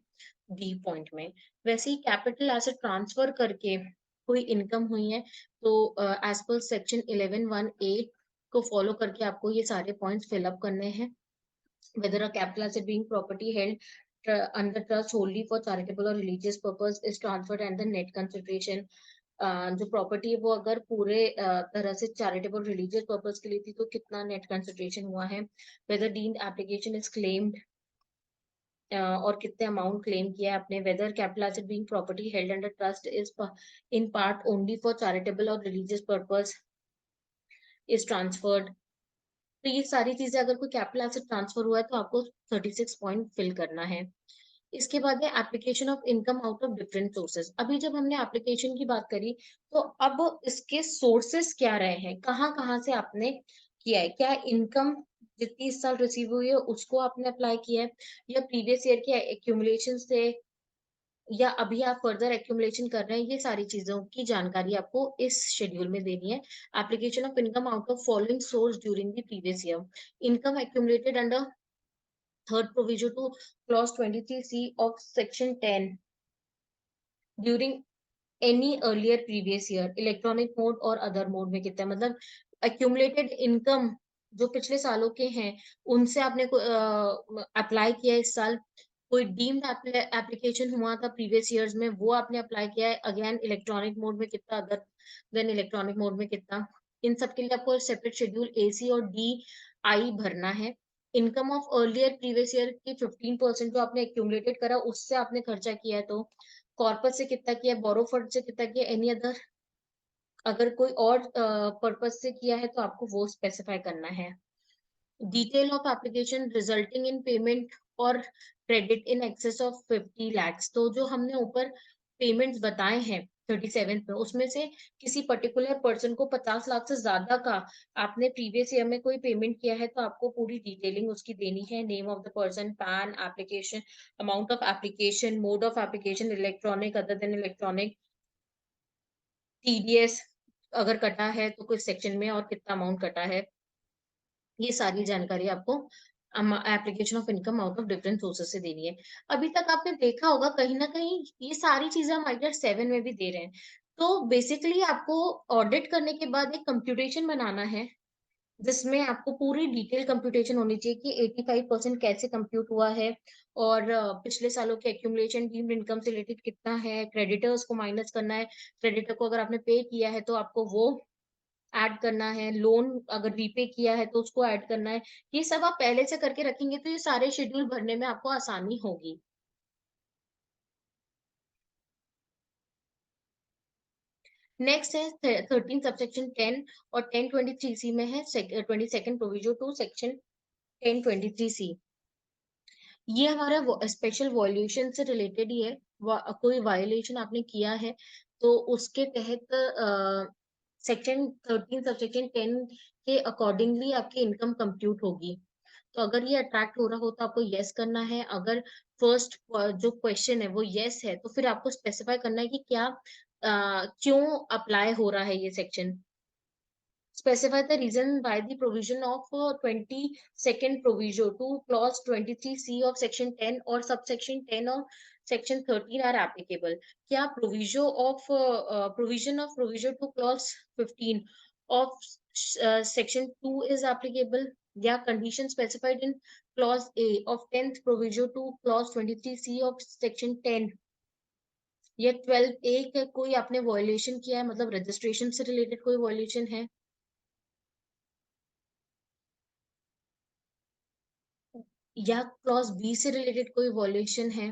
डी पॉइंट में। वैसे ही कैपिटल एसेट ट्रांसफर करके कोई इनकम हुई है तो एज पर सेक्शन 11(1)A को फॉलो करके आपको ये सारे पॉइंट्स फिलअप करने हैं। Whether a capital asset being property held under trust wholly for charitable or religious purpose is transferred and the net consideration जो प्रॉपर्टी है वो अगर पूरे तरह से चैरिटेबल रिलीजियस पर्पस के लिए थी तो कितना नेट कंसिडरेशन हुआ है, whether deemed application is claimed और कितने अमाउंट क्लेम किया है आपने, whether capital asset being property held under trust is in part only for charitable और रिलीजियस पर्पस इज ट्रांसफर्ड। तो ये सारी चीजें, अगर कोई कैपिटल एसेट ट्रांसफर हुआ है तो आपको 36 पॉइंट फिल करना है। इसके बाद है application of income out of different sources. अभी जब हमने एप्लीकेशन की बात करी तो अब इसके सोर्सेस क्या रहे हैं, कहाँ कहाँ से आपने किया है, क्या इनकम जितनी इस साल रिसीव हुई है उसको आपने अप्लाई किया है, या प्रीवियस ईयर के एक्यूमुलेशन से, या अभी आप फर्दर एक्यूमुलेशन कर रहे हैं, ये सारी चीजों की जानकारी आपको इस शेड्यूल में देनी है। Application of income out of following source during the previous year, income accumulated under third provision to clause 23C of section 10 during any earlier previous year, electronic mode और other mode में कितना है, मतलब accumulated income जो पिछले सालों के हैं उनसे आपने अप्लाई किया है इस साल, कोई डीम्ड एप्लीकेशन हुआ था प्रीवियस इयर्स में वो आपने अप्लाई किया है, अगेन इलेक्ट्रॉनिक मोड में कितना, अदर देन इलेक्ट्रॉनिक मोड में कितना, इन सब के लिए आपको सेपरेट शेड्यूल AC और DI भरना है। Income of earlier previous year की 15% जो आपने एक्यूमुलेटेड करा उससे आपने खर्चा किया है तो कॉर्पस से कितना किया, बोरो फंड से कितना किया, एनी अदर अगर कोई और पर्पस से किया है तो आपको वो स्पेसिफाई करना है। Detail of application resulting in payment और credit in excess of 50 lakhs, तो जो हमने ऊपर पेमेंट्स बताए हैं 37 में, उसमें से किसी पर्टिकुलर पर्सन को 50 लाख से ज्यादा का आपने प्रीवियस ईयर में कोई पेमेंट किया है तो आपको पूरी डिटेलिंग उसकी देनी है, name of the person, pan, application, amount of application, mode of application, electronic, other than electronic, TDS अगर कटा है तो किस सेक्शन में और कितना अमाउंट कटा है, ये सारी जानकारी आपको application of income out of different sources से देनी है। अभी तक आपने देखा होगा कहीं ना कहीं ये सारी चीजें हम आइडिया 7 में भी दे रहे हैं। तो बेसिकली आपको ऑडिट करने के बाद एक कंप्यूटेशन बनाना है जिसमें आपको पूरी डिटेल कंप्यूटेशन होनी चाहिए कि 85% कैसे कंप्यूट हुआ है, और पिछले सालों के एक्यूमुलेशन डीम्ड इनकम से रिलेटेड कितना है, क्रेडिटर्स को माइनस करना है, क्रेडिटर को अगर आपने पे किया है तो आपको वो ऐड करना है, लोन अगर रीपे किया है तो उसको ऐड करना है। ये सब आप पहले से करके रखेंगे तो ये सारे शेड्यूल भरने में आपको आसानी होगी। नेक्स्ट है 13 सबसेक्शन 10 और 1023C में है 22nd proviso to section 1023C। ये हमारा स्पेशल वॉल्यूशन से रिलेटेड ही है, कोई वायोलेशन आपने किया है तो उसके तहत सेक्शन 13 सबसेक्शन 10 के अकॉर्डिंगली आपकी इनकम कंप्यूट होगी। तो अगर ये अट्रैक्ट हो रहा हो तो आपको यस करना है, अगर फर्स्ट जो क्वेश्चन है वो यस है तो फिर आपको स्पेसिफाई करना है कि क्या क्यों अप्लाई हो रहा है ये section. specify the reason why the provision of 22nd proviso to clause 23C of section 10 or subsection 10 of section 13 are applicable। क्या provision of proviso to clause 15 of section 2 is applicable, या condition specified in clause A of 10th proviso to clause 23C of section 10 या 12A का कोई आपने violation किया है, मतलब registration से रिलेटेड कोई वायोलेशन है, या क्लॉज बी से रिलेटेड कोई वॉल्यूशन है।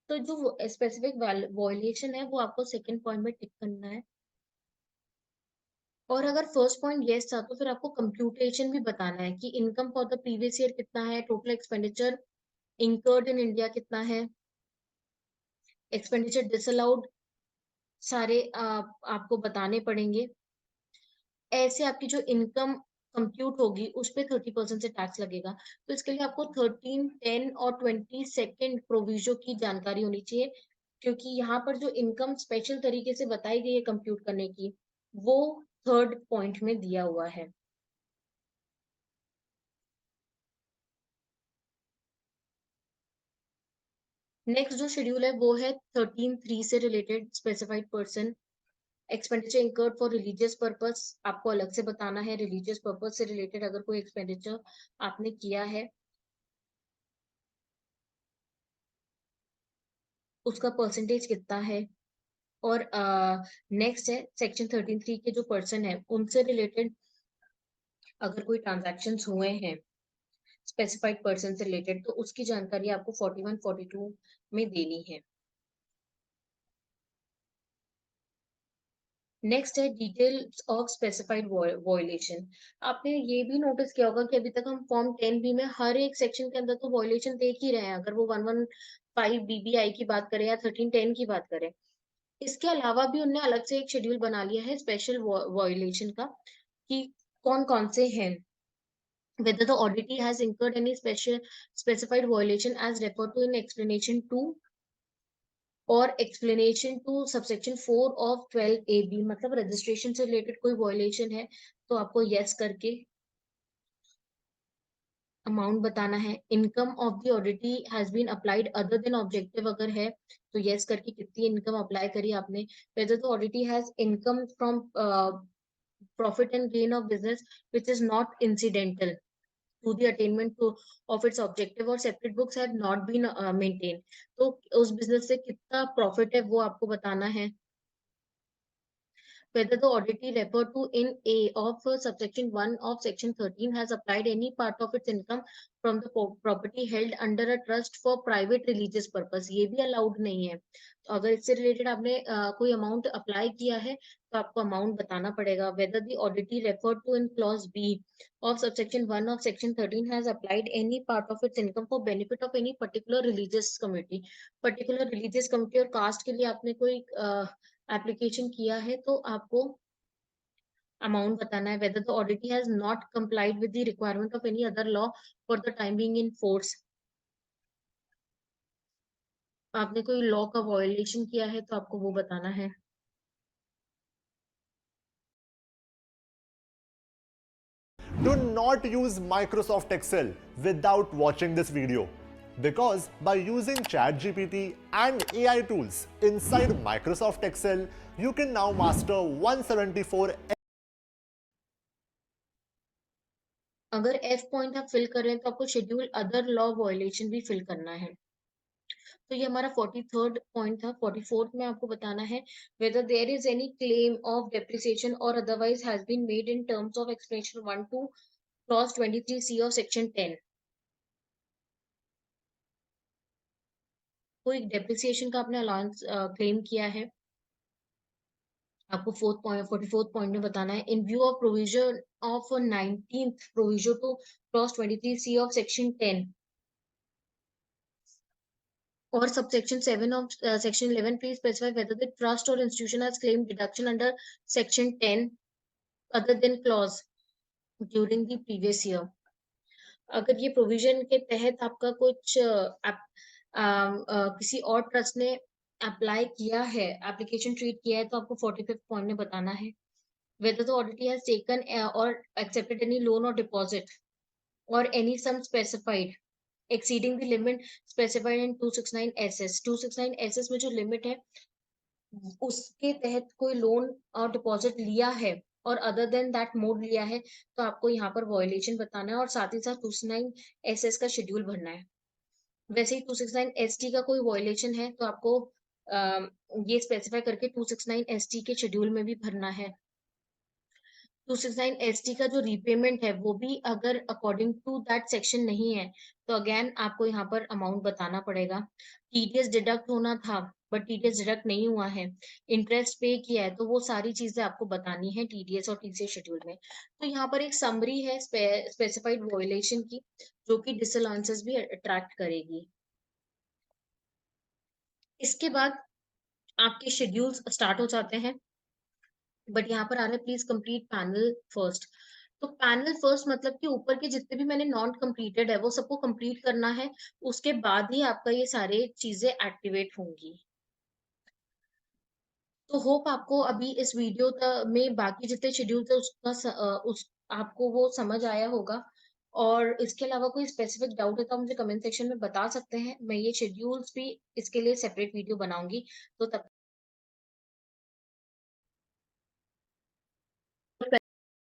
तो जो स्पेसिफिक वॉल्यूशन है वो आपको सेकंड पॉइंट में टिक करना है, और अगर फर्स्ट पॉइंट यस था तो फिर आपको कंप्यूटेशन भी बताना है कि income for the previous year कितना है, total expenditure incurred in India कितना है, एक्सपेंडिचर डिसअलाउड सारे आपको बताने पड़ेंगे। ऐसे आपकी जो इनकम कंप्यूट होगी उस पे 30% से टैक्स लगेगा। तो इसके लिए आपको 13, 10 और 22nd प्रोविजो की जानकारी होनी चाहिए, क्योंकि यहाँ पर जो इनकम स्पेशल तरीके से बताई गई है कंप्यूट करने की वो थर्ड पॉइंट में दिया हुआ है। नेक्स्ट जो शेड्यूल है वो है 13(3) से related, specified person expenditure incurred for religious purpose, आपको अलग से बताना है रिलीजियस पर्पस से रिलेटेड अगर कोई एक्सपेंडिचर आपने किया है। उसका परसेंटेज कितना है। और नेक्स्ट है सेक्शन 13(3) के जो पर्सन है उनसे रिलेटेड अगर कोई ट्रांजैक्शंस हुए हैं स्पेसिफाइड पर्सन से रिलेटेड, तो उसकी जानकारी आपको 41, 42 में देनी है। नेक्स्ट है डिटेल्स ऑफ स्पेसिफाइड वॉयलेशन। आपने ये भी नोटिस किया होगा कि अभी तक हम फॉर्म 10B में हर एक सेक्शन के अंदर तो वॉयलेशन देख ही रहे हैं, अगर वो 115 BBI की बात करें या 1310 की बात करें। इसके अलावा भी उनने अलग से एक शेड्यूल बना लिया है स्पेशल वॉयलेशन का, कि कौन कौन से हैं। Whether the auditee has incurred any specified violation as referred to in explanation 2 or explanation to subsection 4 of 12AB, मतलब रजिस्ट्रेशन से रिलेटेड कोई वायलेशन है तो आपको यस करके अमाउंट बताना है। Income of the auditee has been applied other than objective अगर है तो यस करके कितनी इनकम अप्लाई करी आपने। Whether the auditee has income from profit and gain of business which is not incidental to the attainment of its objective, और separate books have not been maintained, तो उस बिजनेस से कितना profit है वो आपको बताना है। Whether the auditee referred to in A of subsection 1 of section 13 has applied any part of its income from the property held under a trust for private religious purpose, ये भी allowed नहीं है। तो अगर इससे रिलेटेड आपने कोई amount apply किया है तो आपको अमाउंट बताना पड़ेगा। Whether the auditee referred to in clause B of subsection 1 of section 13 has applied any part of its income for benefit of any particular religious committee, particular religious committee और cast के लिए आपने कोई application किया है तो आपको amount बताना है। Whether the auditee has not complied with the requirement of any other law for the time being in force, आपने कोई लॉ का वायलेशन किया है तो आपको वो बताना है। Do not use Microsoft Excel without watching this video, because by using ChatGPT and AI tools inside Microsoft Excel, you can now master 174 अगर F पॉइंट आप फिल कर रहे हैं तो आपको शेड्यूल अदर लॉ वायलेशन भी फिल करना है। तो ये हमारा 43rd पॉइंट था। 44th में आपको बताना है whether there is any claim of depreciation or otherwise has been made in terms of explanation 1 to clause 23C of section 10। कोई डेप्रिसिएशन का आपने अलाउंस क्लेम किया है, आपको 44th पॉइंट में बताना है। In view of provision of 19th provision to clause 23C of section 10 और subsection 7 of section 11, please specify whether the trust और institution has claim deduction under section 10 other than clause during the previous year. अगर ये provision के तहत आपका कुछ किसी और ट्रस्ट ने अप्लाई किया है, एप्लीकेशन ट्रीट किया है, तो आपको 45th पॉइंट में बताना है। Whether the auditee has taken or accepted any loan or deposit or any sum specified exceeding the limit specified in 269 SS। 269 SS में जो लिमिट है उसके तहत कोई लोन और डिपॉजिट लिया है और अदर देन दैट मोड लिया है तो आपको यहाँ पर वॉयलेशन बताना है और साथ ही साथ 269 SS का शेड्यूल भरना है। वैसे ही 269 ST का कोई वॉयलेशन है तो आपको ये स्पेसिफाई करके 269 ST के शेड्यूल में भी भरना है। 269 ST का जो रीपेमेंट है वो भी अगर अकॉर्डिंग टू दैट सेक्शन नहीं है तो अगेन आपको यहाँ पर अमाउंट बताना पड़ेगा। TDS डिडक्ट होना था बट TDS डिडक्ट नहीं हुआ है, इंटरेस्ट पे किया है, तो वो सारी चीजें आपको बतानी है TDS और TCS शेड्यूल में। तो यहाँ पर एक समरी है स्पेसिफाइड वॉयलेशन की जो कि डिसअलाउंसेस भी अट्रैक्ट करेगी। इसके बाद आपके शेड्यूल्स स्टार्ट हो जाते हैं, बट यहाँ पर आ रहा है प्लीज कंप्लीट पैनल फर्स्ट। तो पैनल फर्स्ट मतलब कि ऊपर के जितने भी मैंने नॉन कंप्लीटेड है वो सबको कंप्लीट करना है, उसके बाद ही आपका ये सारे चीजें एक्टिवेट होंगी। तो होप आपको अभी इस वीडियो में बाकी जितने शेड्यूल थे आपको वो समझ आया होगा। और इसके अलावा कोई स्पेसिफिक डाउट है तो आप मुझे कमेंट सेक्शन में बता सकते हैं, मैं ये शेड्यूल्स भी इसके लिए सेपरेट वीडियो बनाऊंगी। तो तब